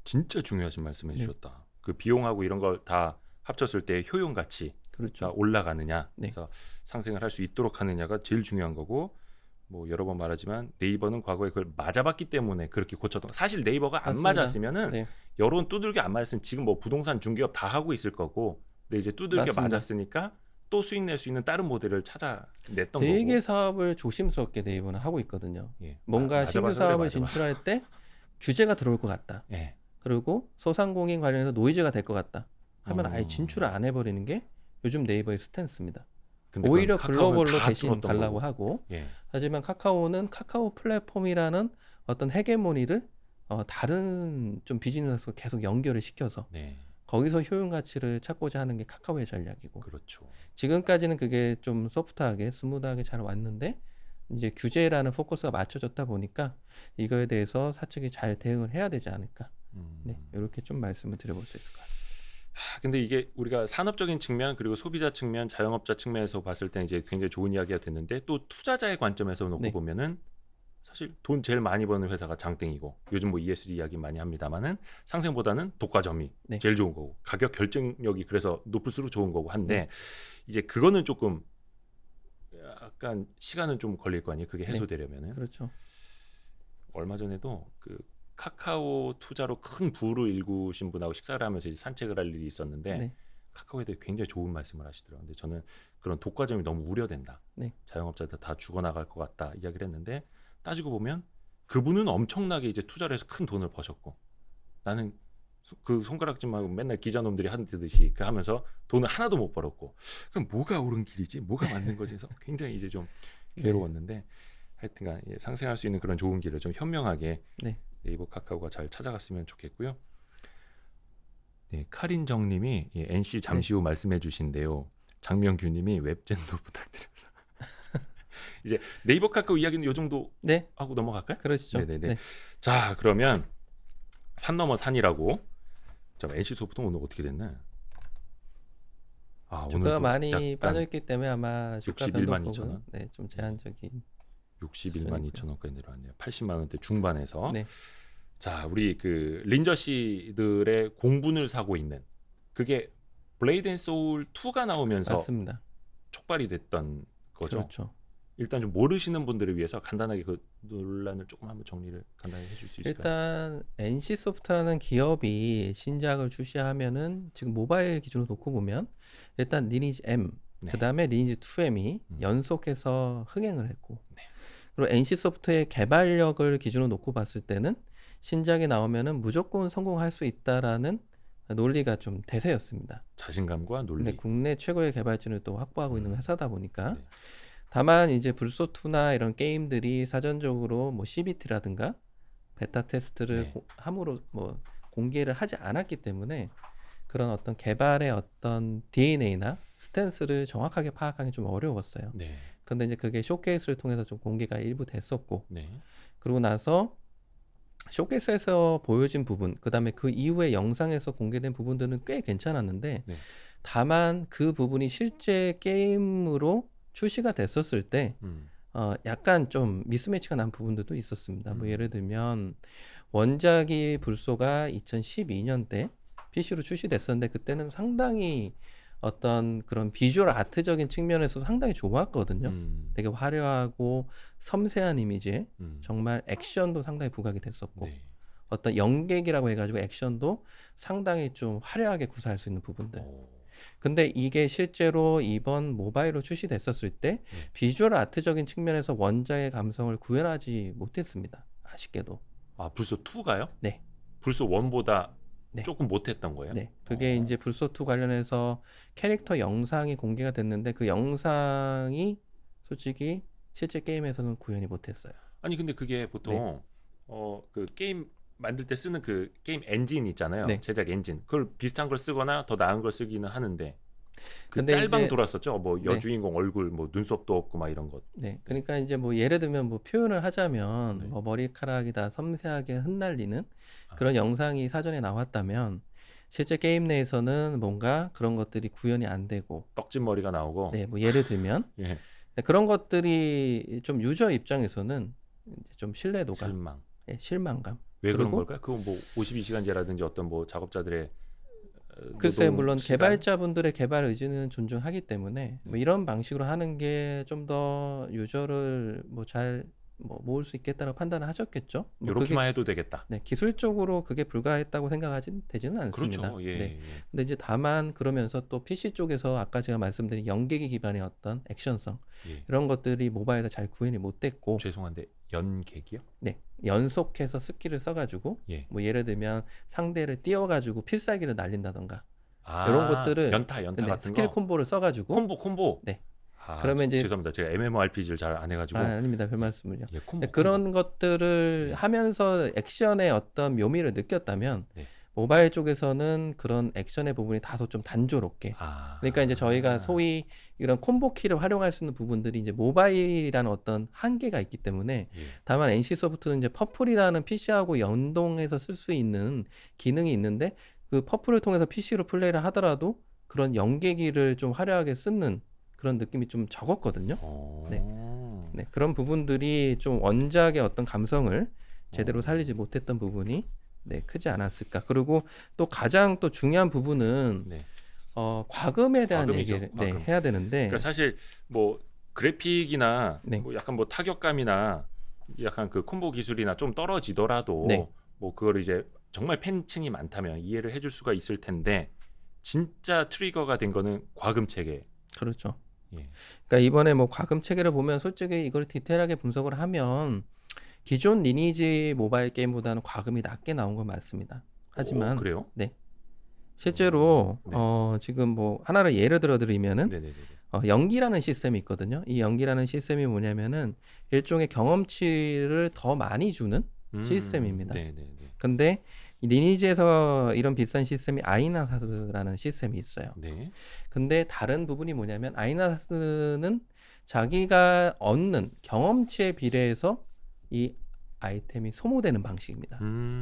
Speaker 2: 진짜 중요하신 말씀
Speaker 1: 네.
Speaker 2: 해주셨다. 그 비용하고 이런 걸 다 합쳤을 때 효용 가치가
Speaker 1: 그렇죠.
Speaker 2: 올라가느냐,
Speaker 1: 네.
Speaker 2: 그래서 상생을 할 수 있도록 하느냐가 제일 중요한 거고, 뭐 여러 번 말하지만 네이버는 과거에 그걸 맞아봤기 때문에 그렇게 고쳤던. 사실 네이버가 안
Speaker 1: 맞습니다.
Speaker 2: 맞았으면은
Speaker 1: 네.
Speaker 2: 여론 두들겨 안 맞았으면 지금 뭐 부동산 중개업 다 하고 있을 거고, 근데 이제 두들겨
Speaker 1: 맞습니다.
Speaker 2: 맞았으니까 또 수익 낼 수 있는 다른 모델을 찾아냈던
Speaker 1: 되게
Speaker 2: 거고.
Speaker 1: 사업을 조심스럽게 네이버는 하고 있거든요.
Speaker 2: 예.
Speaker 1: 뭔가 신규
Speaker 2: 맞아봐서 그래,
Speaker 1: 사업을
Speaker 2: 맞아봐서.
Speaker 1: 진출할 때 규제가 들어올 것 같다.
Speaker 2: 예.
Speaker 1: 그리고 소상공인 관련해서 노이즈가 될 것 같다. 하면 아예
Speaker 2: 음.
Speaker 1: 진출을 안 해버리는 게 요즘 네이버의 스탠스입니다.
Speaker 2: 근데
Speaker 1: 오히려
Speaker 2: 그건 카카오는
Speaker 1: 글로벌로
Speaker 2: 다
Speaker 1: 대신
Speaker 2: 뚫었던
Speaker 1: 가려고
Speaker 2: 거고.
Speaker 1: 하고
Speaker 2: 예.
Speaker 1: 하지만 카카오는 카카오 플랫폼이라는 어떤 헤게모니를 다른 좀 비즈니스와 계속 연결을 시켜서
Speaker 2: 네.
Speaker 1: 거기서 효용 가치를 찾고자 하는 게 카카오의 전략이고
Speaker 2: 그렇죠.
Speaker 1: 지금까지는 그게 좀 소프트하게 스무드하게 잘 왔는데 이제 규제라는 포커스가 맞춰졌다 보니까 이거에 대해서 사측이 잘 대응을 해야 되지 않을까. 네, 이렇게 좀 말씀을 드려볼 수 있을 것 같습니다.
Speaker 2: 근데 이게 우리가 산업적인 측면 그리고 소비자 측면, 자영업자 측면에서 봤을 때 이제 굉장히 좋은 이야기가 됐는데 또 투자자의 관점에서 놓고
Speaker 1: 네.
Speaker 2: 보면은 사실 돈 제일 많이 버는 회사가 장땡이고 요즘 뭐 ESG 이야기 많이 합니다만은 상생보다는 독과점이
Speaker 1: 네.
Speaker 2: 제일 좋은 거고 가격 결정력이 그래서 높을수록 좋은 거고 한데
Speaker 1: 네.
Speaker 2: 이제 그거는 조금 약간 시간은 좀 걸릴 거 아니에요. 그게
Speaker 1: 네.
Speaker 2: 해소되려면은.
Speaker 1: 그렇죠.
Speaker 2: 얼마 전에도 그 카카오 투자로 큰 부를 일구신 분하고 식사를 하면서 이제 산책을 할 일이 있었는데
Speaker 1: 네.
Speaker 2: 카카오에 대해 굉장히 좋은 말씀을 하시더라고요. 근데 저는 그런 독과점이 너무 우려된다.
Speaker 1: 네.
Speaker 2: 자영업자들 다 죽어나갈 것 같다 이야기를 했는데 따지고 보면 그분은 엄청나게 이제 투자를 해서 큰 돈을 버셨고 나는 그 손가락질만 맨날 기자놈들이 하듯이 하면서 돈을 하나도 못 벌었고 그럼 뭐가 옳은 길이지? 뭐가 맞는 거지? 해서 굉장히 이제 좀 괴로웠는데 하여튼간 상생할 수 있는 그런 좋은 길을 좀 현명하게
Speaker 1: 네.
Speaker 2: 네이버 카카오가 잘 찾아갔으면 좋겠고요. 네, 카린정님이 NC 잠시 후 말씀해 주신대요. 장명규님이 웹젠도 부탁드려서 이제 네이버 카카오 이야기는 이 정도
Speaker 1: 네.
Speaker 2: 하고 넘어갈까요?
Speaker 1: 그러시죠.
Speaker 2: 네네네.
Speaker 1: 네.
Speaker 2: 자 그러면 산 넘어 산이라고. 자 NC 소프트 오늘 어떻게 됐나? 아
Speaker 1: 주가가
Speaker 2: 오늘도
Speaker 1: 많이
Speaker 2: 약간
Speaker 1: 빠져있기 때문에 아마 주가
Speaker 2: 61만
Speaker 1: 변동폭은
Speaker 2: 2천 원.
Speaker 1: 네, 좀 제한적인
Speaker 2: 61만 2천 원까지 내려왔네요. 80만 원대 중반에서.
Speaker 1: 네.
Speaker 2: 자 우리 그 린저 씨들의 공분을 사고 있는 그게 블레이드 앤 소울 2가 나오면서
Speaker 1: 맞습니다.
Speaker 2: 촉발이 됐던 거죠.
Speaker 1: 그렇죠.
Speaker 2: 일단 좀 모르시는 분들을 위해서 간단하게 그 논란을 조금 한번 정리를 간단히 해줄 수 있을까요?
Speaker 1: 일단 NC소프트라는 기업이 신작을 출시하면은 지금 모바일 기준으로 놓고 보면 일단 리니지 M,
Speaker 2: 네.
Speaker 1: 그 다음에 리니지 2M이
Speaker 2: 음.
Speaker 1: 연속해서 흥행을 했고,
Speaker 2: 네.
Speaker 1: 그리고 NC소프트의 개발력을 기준으로 놓고 봤을 때는 신작이 나오면은 무조건 성공할 수 있다라는 논리가 좀 대세였습니다.
Speaker 2: 자신감과 논리.
Speaker 1: 근데 국내 최고의 개발진을 또 확보하고 있는 회사다 보니까
Speaker 2: 네.
Speaker 1: 다만 이제 불소2나 이런 게임들이 사전적으로 뭐 CBT라든가 베타 테스트를
Speaker 2: 네.
Speaker 1: 함으로 뭐 공개를 하지 않았기 때문에 그런 어떤 개발의 어떤 DNA나 스탠스를 정확하게 파악하기 좀 어려웠어요.
Speaker 2: 네.
Speaker 1: 근데 이제 그게 쇼케이스를 통해서 좀 공개가 일부 됐었고,
Speaker 2: 네.
Speaker 1: 그러고 나서 쇼케이스에서 보여진 부분, 그 다음에 그 이후에 영상에서 공개된 부분들은 꽤 괜찮았는데,
Speaker 2: 네.
Speaker 1: 다만 그 부분이 실제 게임으로 출시가 됐었을 때 약간 좀 미스매치가 난 부분들도 있었습니다. 뭐 예를 들면 원작이 불소가 2012년대 PC로 출시됐었는데 그때는 상당히 어떤 그런 비주얼 아트적인 측면에서 상당히 좋았거든요. 되게 화려하고 섬세한 이미지에 정말 액션도 상당히 부각이 됐었고,
Speaker 2: 네.
Speaker 1: 어떤 연객이라고 해가지고 액션도 상당히 좀 화려하게 구사할 수 있는 부분들. 근데 이게 실제로 이번 모바일로 출시됐었을 때 비주얼 아트적인 측면에서 원작의 감성을 구현하지 못했습니다. 아쉽게도.
Speaker 2: 아 불소 2가요?
Speaker 1: 네.
Speaker 2: 불소 1보다
Speaker 1: 네.
Speaker 2: 조금 못했던 거예요?
Speaker 1: 네. 그게 이제 불소2 관련해서 캐릭터 영상이 공개가 됐는데 그 영상이 솔직히 실제 게임에서는 구현이 못했어요.
Speaker 2: 아니 근데 그게 보통 그 게임 만들 때 쓰는 그 게임 엔진 있잖아요.
Speaker 1: 네.
Speaker 2: 제작 엔진. 그걸 비슷한 걸 쓰거나 더 나은 걸 쓰기는 하는데 그
Speaker 1: 근데
Speaker 2: 짤방
Speaker 1: 이제-
Speaker 2: 돌았었죠. 뭐
Speaker 1: 네.
Speaker 2: 여주인공 얼굴 뭐 눈썹도 없고 막 이런 것.
Speaker 1: 네. 그러니까 이제 뭐 예를 들면 뭐 표현을 하자면
Speaker 2: 네.
Speaker 1: 뭐 머리카락이 다 섬세하게 흩날리는
Speaker 2: 아.
Speaker 1: 그런 영상이 사전에 나왔다면 실제 게임 내에서는 뭔가 그런 것들이 구현이 안 되고,
Speaker 2: 떡진 머리가 나오고.
Speaker 1: 네, 뭐 예를 들면
Speaker 2: 예.
Speaker 1: 네, 그런 것들이 좀 유저 입장에서는 이제 좀 신뢰도가
Speaker 2: 실망.
Speaker 1: 실망감.
Speaker 2: 왜 그런
Speaker 1: 그리고-
Speaker 2: 걸까요? 그건 뭐 52시간제라든지 어떤 뭐 작업자들의
Speaker 1: 글쎄
Speaker 2: 노동
Speaker 1: 물론
Speaker 2: 시간?
Speaker 1: 개발자분들의 개발 의지는 존중하기 때문에 뭐
Speaker 2: 네.
Speaker 1: 이런 방식으로 하는 게 좀 더 유저를 뭐 잘 모을 수 있겠다라고 판단을 하셨겠죠. 뭐 그게
Speaker 2: 이렇게만 해도 되겠다.
Speaker 1: 네, 기술적으로 그게 불가했다고 되지는 않습니다.
Speaker 2: 그렇죠. 예.
Speaker 1: 네.
Speaker 2: 예.
Speaker 1: 근데 이제 다만 그러면서 또 PC 쪽에서 아까 제가 말씀드린 연계기 기반의 어떤 액션성
Speaker 2: 예.
Speaker 1: 이런 것들이 모바일에 잘 구현이 못 됐고,
Speaker 2: 죄송한데 연객이요?
Speaker 1: 네, 연속해서 스킬을 써가지고
Speaker 2: 예.
Speaker 1: 뭐 예를 들면 상대를 띄워가지고 필살기를 날린다던가
Speaker 2: 아,
Speaker 1: 이런 것들을
Speaker 2: 연타
Speaker 1: 네,
Speaker 2: 같은
Speaker 1: 스킬
Speaker 2: 거.
Speaker 1: 콤보를 써가지고
Speaker 2: 콤보.
Speaker 1: 네.
Speaker 2: 아,
Speaker 1: 그러면 이제-
Speaker 2: 죄송합니다. 제가 MMORPG를 잘 안 해가지고.
Speaker 1: 아닙니다. 별 말씀을요.
Speaker 2: 예, 콤보.
Speaker 1: 그런 것들을
Speaker 2: 네.
Speaker 1: 하면서 액션의 어떤 묘미를 느꼈다면
Speaker 2: 네.
Speaker 1: 모바일 쪽에서는 그런 액션의 부분이 다소 좀 단조롭게,
Speaker 2: 아,
Speaker 1: 그러니까 이제 저희가 소위 이런 콤보 키를 활용할 수 있는 부분들이 이제 모바일이라는 어떤 한계가 있기 때문에,
Speaker 2: 예.
Speaker 1: 다만 NC소프트는 이제 퍼플이라는 PC하고 연동해서 쓸 수 있는 기능이 있는데 그 퍼플을 통해서 PC로 플레이를 하더라도 그런 연계기를 좀 화려하게 쓰는 그런 느낌이 좀 적었거든요.
Speaker 2: 네.
Speaker 1: 네, 그런 부분들이 좀 원작의 어떤 감성을 제대로 살리지 못했던 부분이 네, 크지 않았을까. 그리고 또 가장 또 중요한 부분은
Speaker 2: 네.
Speaker 1: 과금에 대한
Speaker 2: 과금이죠,
Speaker 1: 얘기를
Speaker 2: 과금.
Speaker 1: 해야 되는데,
Speaker 2: 그러니까 사실 뭐 그래픽이나
Speaker 1: 네.
Speaker 2: 뭐 약간 뭐 타격감이나 약간 그 콤보 기술이나 좀 떨어지더라도
Speaker 1: 네.
Speaker 2: 뭐 그걸 이제 정말 팬층이 많다면 이해를 해줄 수가 있을 텐데 진짜 트리거가 된 거는 과금 체계.
Speaker 1: 그렇죠.
Speaker 2: 예.
Speaker 1: 그러니까 이번에 뭐 과금 체계를 보면 솔직히 이걸 디테일하게 분석을 하면 기존 리니지 모바일 게임보다는 과금이 낮게 나온 건 맞습니다. 하지만
Speaker 2: 그래요?
Speaker 1: 네. 실제로
Speaker 2: 네.
Speaker 1: 지금 뭐 하나를 예를 들어 드리면은
Speaker 2: 네네네.
Speaker 1: 연기라는 시스템이 있거든요. 이 연기라는 시스템이 뭐냐면은 일종의 경험치를 더 많이 주는 시스템입니다.
Speaker 2: 네네네.
Speaker 1: 근데 이 리니지에서 이런 비싼 시스템이 아이나사드라는 시스템이 있어요.
Speaker 2: 네.
Speaker 1: 근데 다른 부분이 뭐냐면 아이나사드는 자기가 얻는 경험치에 비례해서 이 아이템이 소모되는 방식입니다.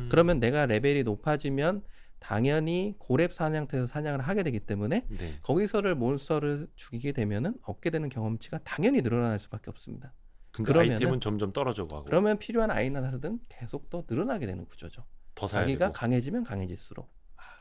Speaker 1: 그러면 내가 레벨이 높아지면 당연히 고렙 사냥터에서 사냥을 하게 되기 때문에
Speaker 2: 네.
Speaker 1: 거기서를 몬스터를 죽이게 되면은 얻게 되는 경험치가 당연히 늘어날 수밖에 없습니다.
Speaker 2: 근데
Speaker 1: 그러면은-
Speaker 2: 아이템은 점점 떨어져 가고
Speaker 1: 그러면 필요한 아이나사드는 계속 더 늘어나게 되는 구조죠.
Speaker 2: 더 사야
Speaker 1: 자기가
Speaker 2: 되고.
Speaker 1: 강해지면 강해질수록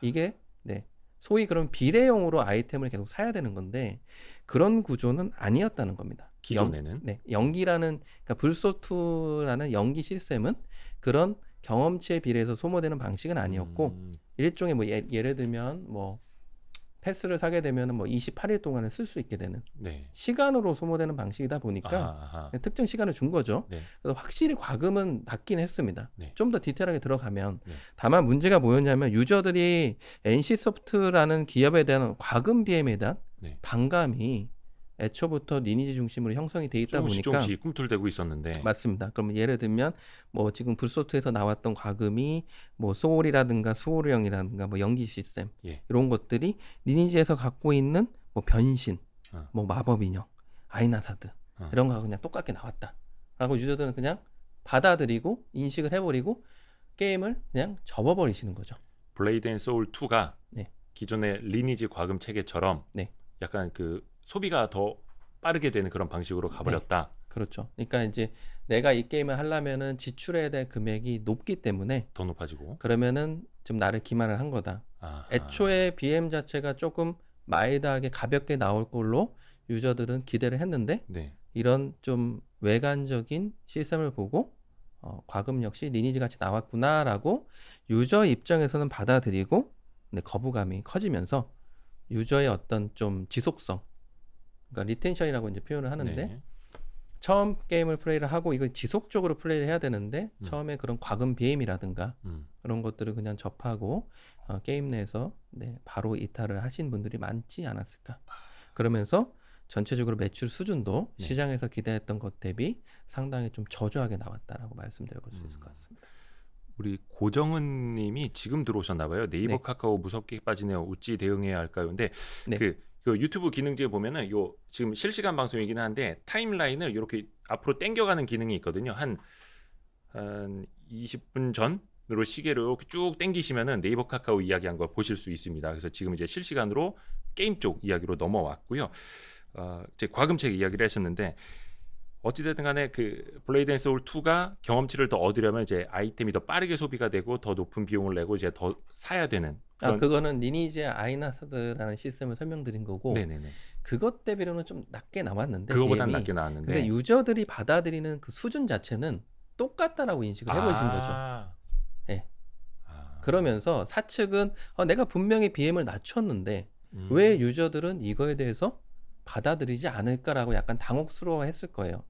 Speaker 1: 이게 네 소위 그런 비례용으로 아이템을 계속 사야 되는 건데 그런 구조는 아니었다는 겁니다.
Speaker 2: 기존에는
Speaker 1: 연기라는 그러니까 불소투라는 연기 시스템은 그런 경험치에 비례해서 소모되는 방식은 아니었고 일종의 뭐 예를 들면 뭐 패스를 사게 되면은 뭐 28일 동안을 쓸 수 있게 되는
Speaker 2: 네.
Speaker 1: 시간으로 소모되는 방식이다 보니까
Speaker 2: 아하.
Speaker 1: 특정 시간을 준 거죠.
Speaker 2: 네.
Speaker 1: 그래서 확실히 과금은 낮긴 했습니다.
Speaker 2: 네.
Speaker 1: 좀 더 디테일하게 들어가면
Speaker 2: 네.
Speaker 1: 다만 문제가 뭐였냐면 유저들이 NC소프트라는 기업에 대한 과금 BM에 대한
Speaker 2: 네.
Speaker 1: 반감이 애초부터 리니지 중심으로 형성이 돼 있다
Speaker 2: 조금씩
Speaker 1: 보니까
Speaker 2: 조금씩 꿈틀대고 있었는데
Speaker 1: 맞습니다. 그러면 예를 들면 뭐 지금 불소트에서 나왔던 과금이 뭐 소울이라든가 수호령이라든가 뭐 연기 시스템
Speaker 2: 예.
Speaker 1: 이런 것들이 리니지에서 갖고 있는 뭐 변신, 뭐 마법 인형, 아이나사드 이런 거하고 그냥 똑같게 나왔다라고 유저들은 그냥 받아들이고 인식을 해버리고 게임을 그냥 접어버리시는 거죠.
Speaker 2: 블레이드 앤 소울 2가
Speaker 1: 네.
Speaker 2: 기존의 리니지 과금 체계처럼
Speaker 1: 네.
Speaker 2: 약간 그 소비가 더 빠르게 되는 그런 방식으로 가버렸다.
Speaker 1: 그렇죠. 그러니까 이제 내가 이 게임을 하려면은 지출해야 될 금액이 높기 때문에
Speaker 2: 더 높아지고.
Speaker 1: 그러면은 좀 나를 기만을 한 거다.
Speaker 2: 아하.
Speaker 1: 애초에 BM 자체가 조금 마이드하게 가볍게 나올 걸로 유저들은 기대를 했는데
Speaker 2: 네.
Speaker 1: 이런 좀 외관적인 시스템을 보고 과금 역시 리니지 같이 나왔구나라고 유저 입장에서는 받아들이고 근데 거부감이 커지면서 유저의 어떤 좀 지속성 그러니까 리텐션이라고 이제 표현을 하는데
Speaker 2: 네.
Speaker 1: 처음 게임을 플레이를 하고 이걸 지속적으로 플레이를 해야 되는데 처음에 그런 과금 BM이라든가 그런 것들을 그냥 접하고 게임 내에서 바로 이탈을 하신 분들이 많지 않았을까. 그러면서 전체적으로 매출 수준도
Speaker 2: 네.
Speaker 1: 시장에서 기대했던 것 대비 상당히 좀 저조하게 나왔다라고 말씀드려 볼 수 있을 것 같습니다.
Speaker 2: 우리 고정은 님이 지금 들어오셨나 봐요. 네이버
Speaker 1: 네.
Speaker 2: 카카오 무섭게 빠지네요. 어찌 대응해야 할까요? 근데
Speaker 1: 네.
Speaker 2: 그 유튜브 기능지에 보면은 요 지금 실시간 방송이긴 한데 타임라인을 이렇게 앞으로 당겨가는 기능이 있거든요. 한 20분 전으로 시계를 이렇게 쭉 당기시면은 네이버 카카오 이야기한 거 보실 수 있습니다. 그래서 지금 이제 실시간으로 게임 쪽 이야기로 넘어왔고요. 제 과금책 이야기를 하셨는데 어찌됐든 간에 그 블레이드 앤 소울 2가 경험치를 더 얻으려면 이제 아이템이 더 빠르게 소비가 되고 더 높은 비용을 내고 이제 더 사야 되는 그런...
Speaker 1: 그거는 리니지의 아이나사드라는 시스템을 설명드린 거고
Speaker 2: 네네네.
Speaker 1: 그것 대비로는 좀 낮게 나왔는데
Speaker 2: 그거보단
Speaker 1: BM이.
Speaker 2: 낮게 나왔는데
Speaker 1: 근데 유저들이 받아들이는 그 수준 자체는 똑같다라고 인식을 해보신 거죠. 네. 그러면서 사측은 내가 분명히 BM을 낮췄는데 왜 유저들은 이거에 대해서 받아들이지 않을까라고 약간 당혹스러워했을 거예요.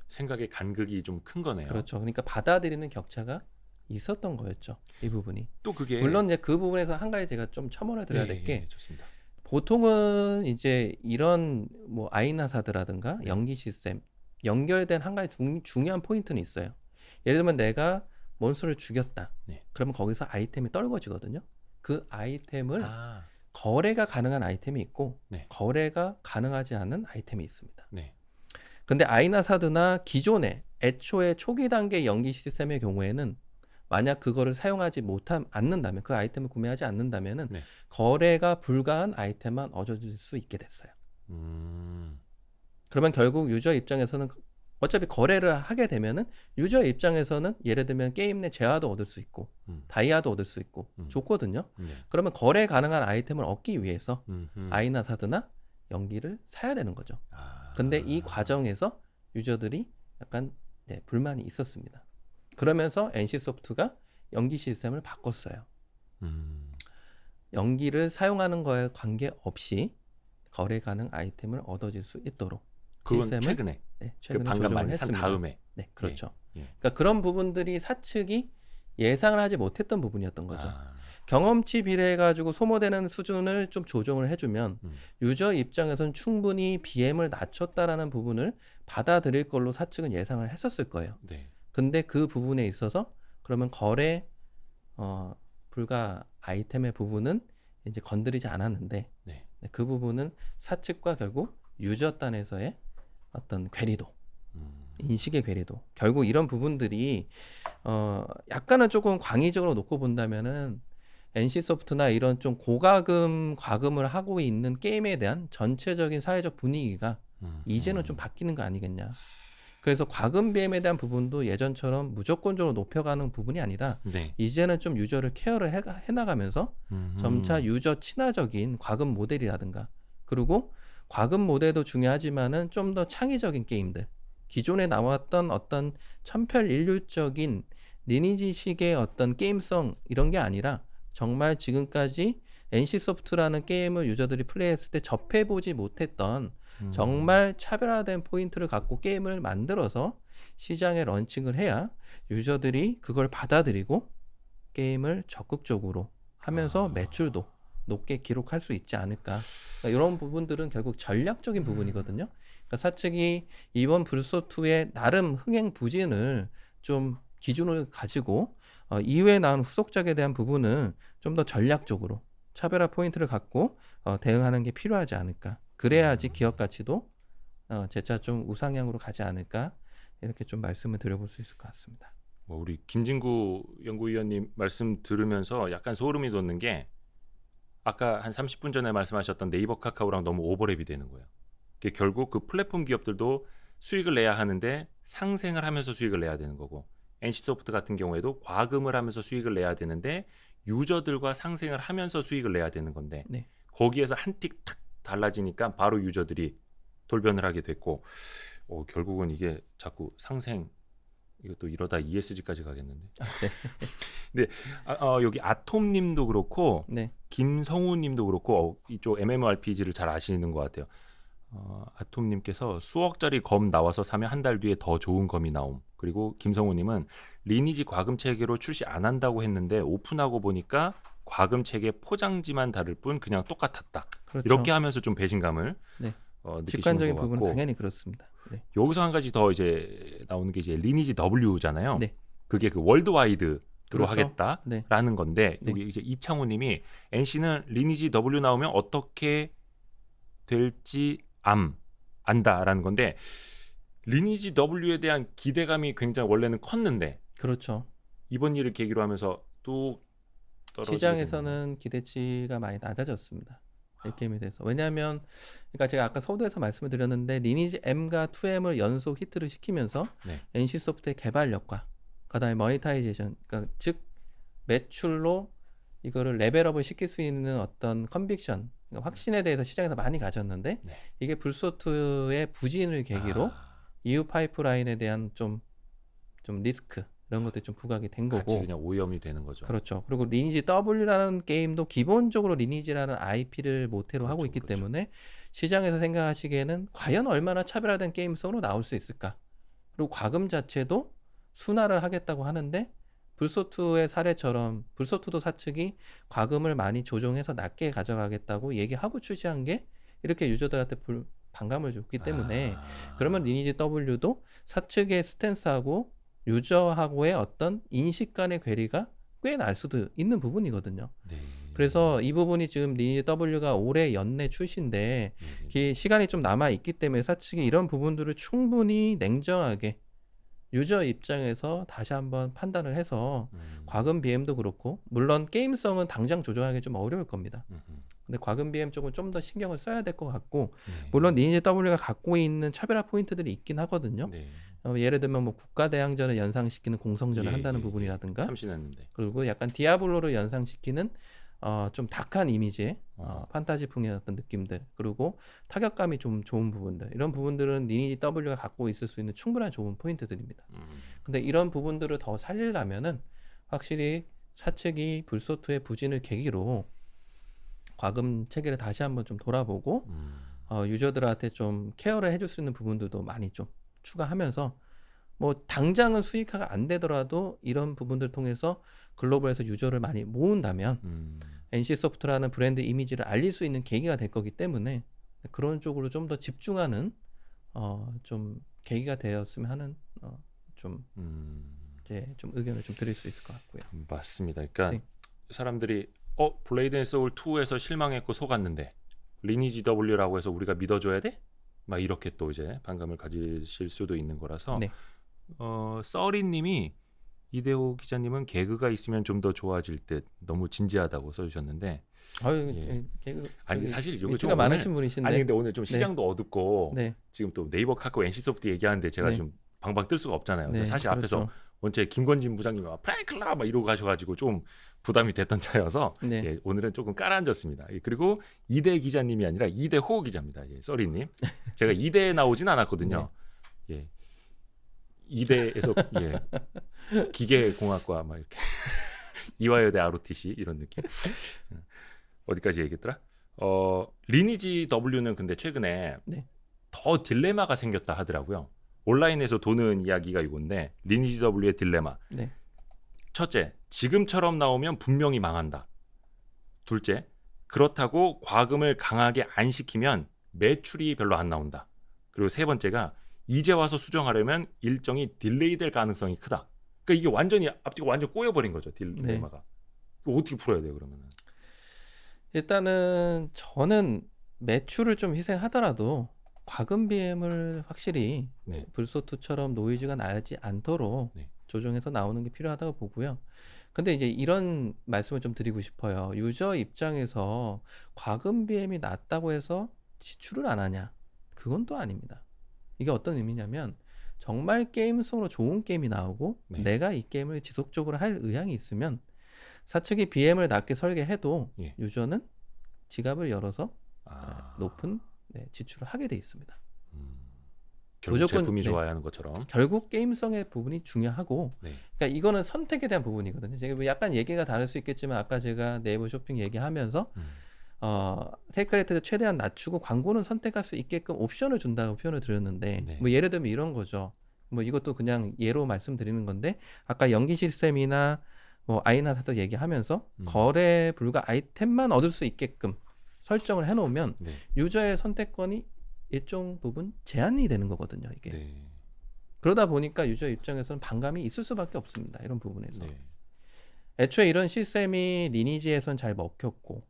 Speaker 2: 생각의 간극이 좀 큰 거네요.
Speaker 1: 그렇죠. 그러니까 받아들이는 격차가 있었던 거였죠. 이 부분이.
Speaker 2: 또 그게
Speaker 1: 물론 이제 그 부분에서 한 가지 제가 좀 첨언을 드려야 될 게
Speaker 2: 좋습니다.
Speaker 1: 보통은 이제 이런 뭐 아이나사드라든가 연기 시스템 연결된 한 가지 중요한 포인트는 있어요. 예를 들면 내가 몬스터를 죽였다. 그러면 거기서 아이템이 떨궈지거든요. 그 아이템을 거래가 가능한 아이템이 있고 거래가 가능하지 않은 아이템이 있습니다. 근데 아이나사드나 기존의 애초에 초기 단계 연기 시스템의 경우에는 만약 그거를 사용하지 않는다면 그 아이템을 구매하지 않는다면은 거래가 불가한 아이템만 얻어줄 수 있게 됐어요. 그러면 결국 유저 입장에서는 어차피 거래를 하게 되면은 유저 입장에서는 예를 들면 게임 내 재화도 얻을 수 있고 다이아도 얻을 수 있고 좋거든요. 그러면 거래 가능한 아이템을 얻기 위해서 아이나사드나 연기를 사야 되는 거죠. 근데 이 과정에서 유저들이 약간 불만이 있었습니다. 그러면서 NC소프트가 연기 시스템을 바꿨어요. 연기를 사용하는 거에 관계없이 거래 가능 아이템을 얻어질 수 있도록
Speaker 2: 그건
Speaker 1: 시스템을
Speaker 2: 최근에
Speaker 1: 최근에
Speaker 2: 방금
Speaker 1: 조정을
Speaker 2: 많이 산
Speaker 1: 했습니다.
Speaker 2: 다음에
Speaker 1: 네, 그렇죠.
Speaker 2: 예.
Speaker 1: 그러니까 그런 부분들이 사측이 예상을 하지 못했던 부분이었던 거죠.
Speaker 2: 아,
Speaker 1: 경험치 비례해가지고 소모되는 수준을 좀 조정을 해주면 유저 입장에서는 충분히 BM을 낮췄다라는 부분을 받아들일 걸로 사측은 예상을 했었을 거예요.
Speaker 2: 네.
Speaker 1: 근데 그 부분에 있어서 그러면 거래 불가 아이템의 부분은 이제 건드리지 않았는데
Speaker 2: 네.
Speaker 1: 그 부분은 사측과 결국 유저단에서의 어떤 괴리도 인식의 괴리도 결국 이런 부분들이 약간은 조금 광의적으로 놓고 본다면은 NC소프트나 이런 좀 고가금 과금을 하고 있는 게임에 대한 전체적인 사회적 분위기가 이제는 좀 바뀌는 거 아니겠냐. 그래서 과금 BM에 대한 부분도 예전처럼 무조건적으로 높여가는 부분이 아니라
Speaker 2: 네.
Speaker 1: 이제는 좀 유저를 케어를 해나가면서 점차 유저 친화적인 과금 모델이라든가 그리고 과금 모델도 중요하지만은 좀 더 창의적인 게임들 기존에 나왔던 어떤 천편일률적인 리니지식의 어떤 게임성 이런 게 아니라 정말 지금까지 NC소프트라는 게임을 유저들이 플레이했을 때 접해보지 못했던 정말 차별화된 포인트를 갖고 게임을 만들어서 시장에 런칭을 해야 유저들이 그걸 받아들이고 게임을 적극적으로 하면서 매출도 높게 기록할 수 있지 않을까. 그러니까 이런 부분들은 결국 전략적인 부분이거든요. 그러니까 사측이 이번 불소2의 나름 흥행 부진을 좀 기준을 가지고 이후에 나온 후속작에 대한 부분은 좀 더 전략적으로 차별화 포인트를 갖고 대응하는 게 필요하지 않을까. 그래야지 기업 가치도 재차 좀 우상향으로 가지 않을까. 이렇게 좀 말씀을 드려볼 수 있을 것 같습니다.
Speaker 2: 뭐 우리 김진구 연구위원님 말씀 들으면서 약간 소름이 돋는 게 아까 한 30분 전에 말씀하셨던 네이버 카카오랑 너무 오버랩이 되는 거예요. 그게 결국 그 플랫폼 기업들도 수익을 내야 하는데 상생을 하면서 수익을 내야 되는 거고 NC소프트 같은 경우에도 과금을 하면서 수익을 내야 되는데 유저들과 상생을 하면서 수익을 내야 되는 건데
Speaker 1: 네.
Speaker 2: 거기에서 한 틱 탁 달라지니까 바로 유저들이 돌변을 하게 됐고 결국은 이게 자꾸 상생 이것도 이러다 ESG까지 가겠는데.
Speaker 1: 네.
Speaker 2: 근데 여기 아톰님도 그렇고
Speaker 1: 네.
Speaker 2: 김성우님도 그렇고 이쪽 MMORPG를 잘 아시는 것 같아요. 아톰님께서 수억짜리 검 나와서 사면 한 달 뒤에 더 좋은 검이 나옴. 그리고 김성우님은 리니지 과금 체계로 출시 안 한다고 했는데 오픈하고 보니까 과금 체계 포장지만 다를 뿐 그냥 똑같았다.
Speaker 1: 그렇죠.
Speaker 2: 이렇게 하면서 좀 배신감을
Speaker 1: 네.
Speaker 2: 느끼시는
Speaker 1: 직관적인
Speaker 2: 것
Speaker 1: 부분은
Speaker 2: 같고
Speaker 1: 당연히 그렇습니다. 네.
Speaker 2: 여기서 한 가지 더 이제 나오는 게 이제 리니지 W잖아요.
Speaker 1: 네.
Speaker 2: 그게 그 월드와이드로
Speaker 1: 그렇죠.
Speaker 2: 하겠다라는
Speaker 1: 네.
Speaker 2: 건데
Speaker 1: 네.
Speaker 2: 여기 이제 이창호님이 NC는 리니지 W 나오면 어떻게 될지 안다라는 건데 리니지 W에 대한 기대감이 굉장히 원래는 컸는데
Speaker 1: 그렇죠.
Speaker 2: 이번 일을 계기로 하면서 또 떨어지게
Speaker 1: 시장에서는 기대치가 많이 낮아졌습니다. 이 게임에 대해서. 왜냐하면 그러니까 제가 아까 서두에서 말씀을 드렸는데 리니지 M과 2M을 연속 히트를 시키면서
Speaker 2: 네.
Speaker 1: NC소프트의 개발력과 그다음에 모니타이제이션, 그러니까 즉 매출로 이거를 레벨업을 시킬 수 있는 어떤 컨빅션, 그러니까 확신에 대해서 시장에서 많이 가졌는데
Speaker 2: 네.
Speaker 1: 이게 불소2의 부진을 계기로 EU 파이프라인에 대한 좀 리스크 이런 것들이 좀 부각이 된
Speaker 2: 같이
Speaker 1: 거고.
Speaker 2: 그냥 오염이 되는 거죠.
Speaker 1: 그렇죠. 그리고 리니지 W라는 게임도 기본적으로 리니지라는 IP를 모태로 하고 있기
Speaker 2: 그렇죠.
Speaker 1: 때문에 시장에서 생각하시기에는 과연 얼마나 차별화된 게임성으로 나올 수 있을까? 그리고 과금 자체도 순화를 하겠다고 하는데 불소2의 사례처럼 불소2도 사측이 과금을 많이 조정해서 낮게 가져가겠다고 얘기하고 출시한 게 이렇게 유저들한테 반감을 줬기 때문에 그러면 리니지 W도 사측의 스탠스하고 유저하고의 어떤 인식 간의 괴리가 꽤 날 수도 있는 부분이거든요.
Speaker 2: 네.
Speaker 1: 그래서 이 부분이 지금 리니지 W가 올해 연내 출시인데 시간이 좀 남아 있기 때문에 사측이 이런 부분들을 충분히 냉정하게 유저 입장에서 다시 한번 판단을 해서 과금 BM도 그렇고 물론 게임성은 당장 조정하기 좀 어려울 겁니다. 근데 과금 BM 쪽은 좀 더 신경을 써야 될 것 같고 물론 리니지 W가 갖고 있는 차별화 포인트들이 있긴 하거든요.
Speaker 2: 네.
Speaker 1: 예를 들면 뭐 국가대항전을 연상시키는 공성전을 한다는 부분이라든가
Speaker 2: 참신했는데.
Speaker 1: 그리고 약간 디아블로를 연상시키는 좀 다크한 이미지의 판타지풍의 어떤 느낌들 그리고 타격감이 좀 좋은 부분들 이런 부분들은 리니지 W가 갖고 있을 수 있는 충분한 좋은 포인트들입니다. 근데 이런 부분들을 더 살리려면은 확실히 사측이 불소2의 부진을 계기로 과금 체계를 다시 한번 좀 돌아보고 유저들한테 좀 케어를 해줄 수 있는 부분들도 많이 좀 추가하면서 뭐 당장은 수익화가 안 되더라도 이런 부분들 통해서 글로벌에서 유저를 많이 모은다면 NC소프트라는 브랜드 이미지를 알릴 수 있는 계기가 될 거기 때문에 그런 쪽으로 좀 더 집중하는 좀 계기가 되었으면 하는 좀 이제 좀 의견을 좀 드릴 수 있을 것 같고요.
Speaker 2: 맞습니다. 그러니까
Speaker 1: 네.
Speaker 2: 사람들이 블레이드 앤 소울 2에서 실망했고 속았는데 리니지 W라고 해서 우리가 믿어줘야 돼? 막 이렇게 또 이제 반감을 가지실 수도 있는 거라서
Speaker 1: 네.
Speaker 2: 써리님이 이대호 기자님은 개그가 있으면 좀 더 좋아질 듯 너무 진지하다고 써주셨는데
Speaker 1: 아유,
Speaker 2: 예.
Speaker 1: 개그
Speaker 2: 아니 사실 이거 좀
Speaker 1: 위트가 많으신 분이신데.
Speaker 2: 아니 근데 오늘 좀
Speaker 1: 네.
Speaker 2: 시장도 어둡고
Speaker 1: 네.
Speaker 2: 지금 또 네이버 카카오 NC소프트 얘기하는데 제가
Speaker 1: 네.
Speaker 2: 지금 방방 뜰 수가 없잖아요.
Speaker 1: 네,
Speaker 2: 사실
Speaker 1: 그렇죠.
Speaker 2: 앞에서 원체 김건진 부장님이 막 프랭클라 막 이러고 가셔가지고 좀 부담이 됐던 차여서
Speaker 1: 네.
Speaker 2: 예, 오늘은 조금 깔아앉았습니다. 예, 그리고 이대 기자님이 아니라 이대호 기자입니다. 예, 써리님. 제가 이대에 나오진 않았거든요. 예, 이대에서 예, 기계공학과 막 이렇게 이화여대 ROTC 이런 느낌. 어디까지 얘기했더라? 리니지 W는 근데 최근에
Speaker 1: 네.
Speaker 2: 더 딜레마가 생겼다 하더라고요. 온라인에서 도는 이야기가 이건데 리니지 W의 딜레마.
Speaker 1: 네.
Speaker 2: 첫째, 지금처럼 나오면 분명히 망한다. 둘째, 그렇다고 과금을 강하게 안 시키면 매출이 별로 안 나온다. 그리고 세 번째가 이제 와서 수정하려면 일정이 딜레이 될 가능성이 크다. 그러니까 이게 완전히 앞뒤가 완전 꼬여버린 거죠. 딜레마가. 이거 어떻게 풀어야 돼요, 그러면은?
Speaker 1: 일단은 저는 매출을 좀 희생하더라도 과금 BM을 확실히
Speaker 2: 네.
Speaker 1: 불소투처럼 노이즈가 나지 않도록
Speaker 2: 네.
Speaker 1: 조정해서 나오는 게 필요하다고 보고요. 근데 이제 이런 말씀을 좀 드리고 싶어요. 유저 입장에서 과금 BM이 낮다고 해서 지출을 안 하냐? 그건 또 아닙니다. 이게 어떤 의미냐면 정말 게임성으로 좋은 게임이 나오고
Speaker 2: 네.
Speaker 1: 내가 이 게임을 지속적으로 할 의향이 있으면 사측이 BM을 낮게 설계해도
Speaker 2: 예.
Speaker 1: 유저는 지갑을 열어서
Speaker 2: 아,
Speaker 1: 높은 지출을 하게 돼 있습니다.
Speaker 2: 결국
Speaker 1: 무조건,
Speaker 2: 제품이
Speaker 1: 네.
Speaker 2: 좋아야 하는 것처럼.
Speaker 1: 결국 게임성의 부분이 중요하고,
Speaker 2: 네.
Speaker 1: 그러니까 이거는 선택에 대한 부분이거든요. 제가 뭐 약간 얘기가 다를 수 있겠지만 아까 제가 네이버 쇼핑 얘기하면서 테이크레이트를 최대한 낮추고 광고는 선택할 수 있게끔 옵션을 준다고 표현을 드렸는데,
Speaker 2: 네.
Speaker 1: 뭐 예를 들면 이런 거죠. 뭐 이것도 그냥 예로 말씀드리는 건데 아까 연기 시스템이나 뭐 아이나사도 얘기하면서 거래 불가 아이템만 얻을 수 있게끔 설정을 해놓으면
Speaker 2: 네.
Speaker 1: 유저의 선택권이 일정 부분 제한이 되는 거거든요. 이게.
Speaker 2: 네.
Speaker 1: 그러다 보니까 유저 입장에서는 반감이 있을 수밖에 없습니다. 이런 부분에서.
Speaker 2: 네.
Speaker 1: 애초에 이런 시스템이 리니지에선 잘 먹혔고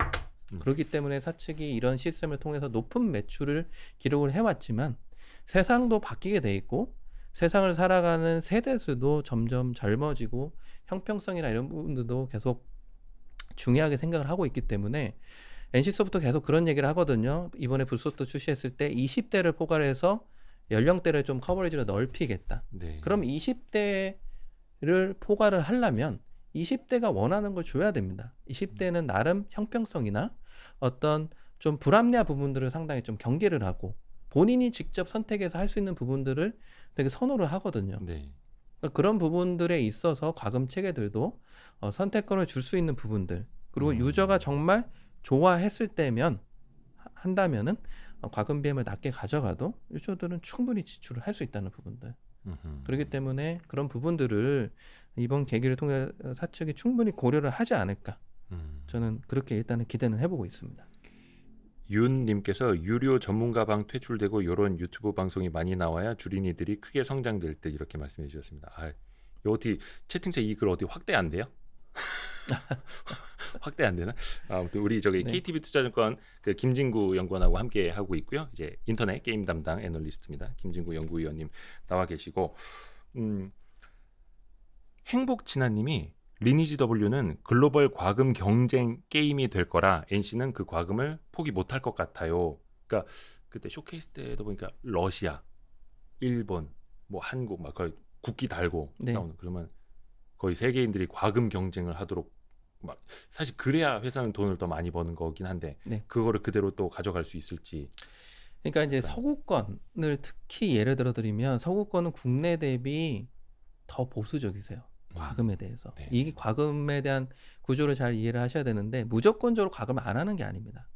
Speaker 1: 그렇기 때문에 사측이 이런 시스템을 통해서 높은 매출을 기록을 해왔지만 세상도 바뀌게 돼 있고 세상을 살아가는 세대수도 점점 젊어지고 형평성이나 이런 부분들도 계속 중요하게 생각을 하고 있기 때문에 NC소프트 계속 그런 얘기를 하거든요. 이번에 불소프트 출시했을 때 20대를 포괄해서 연령대를 좀 커버리지를 넓히겠다.
Speaker 2: 네.
Speaker 1: 그럼 20대를 포괄을 하려면 20대가 원하는 걸 줘야 됩니다. 20대는 나름 형평성이나 어떤 좀 불합리한 부분들을 상당히 좀 경계를 하고 본인이 직접 선택해서 할 수 있는 부분들을 되게 선호를 하거든요.
Speaker 2: 네.
Speaker 1: 그러니까 그런 부분들에 있어서 과금 체계들도 선택권을 줄 수 있는 부분들 그리고 유저가 정말 좋아했을 때면 한다면은 과금 BM을 낮게 가져가도 유저들은 충분히 지출을 할 수 있다는 부분들. 그렇기 때문에 그런 부분들을 이번 계기를 통해 사측이 충분히 고려를 하지 않을까. 저는 그렇게 일단은 기대는 해보고 있습니다.
Speaker 2: 윤님께서 유료 전문가방 퇴출되고 이런 유튜브 방송이 많이 나와야 주린이들이 크게 성장될 듯 이렇게 말씀해 주셨습니다. 이거 어떻게 채팅창 이 글 어떻게 확대 안 돼요? 확대 안 되나? 아무튼 우리 저기
Speaker 1: 네.
Speaker 2: KTB 투자증권 그 김진구 연구원하고 함께 하고 있고요. 이제 인터넷 게임 담당 애널리스트입니다. 김진구 연구위원님 나와 계시고 행복진아님이 리니지 W는 글로벌 과금 경쟁 게임이 될 거라 NC는 그 과금을 포기 못할 것 같아요. 그러니까 그때 쇼케이스 때도 보니까 러시아, 일본, 뭐 한국 막 거의 국기 달고
Speaker 1: 네.
Speaker 2: 싸우는 그러면 거의 세계인들이 과금 경쟁을 하도록 막 사실 그래야 회사는 돈을 더 많이 버는 거긴 한데
Speaker 1: 네.
Speaker 2: 그거를 그대로 또 가져갈 수 있을지.
Speaker 1: 그러니까 이제 서구권을 특히 예를 들어 드리면 서구권은 국내 대비 더 보수적이세요. 과금에 대해서.
Speaker 2: 네.
Speaker 1: 이 과금에 대한 구조를 잘 이해를 하셔야 되는데 무조건적으로 과금을 안 하는 게 아닙니다.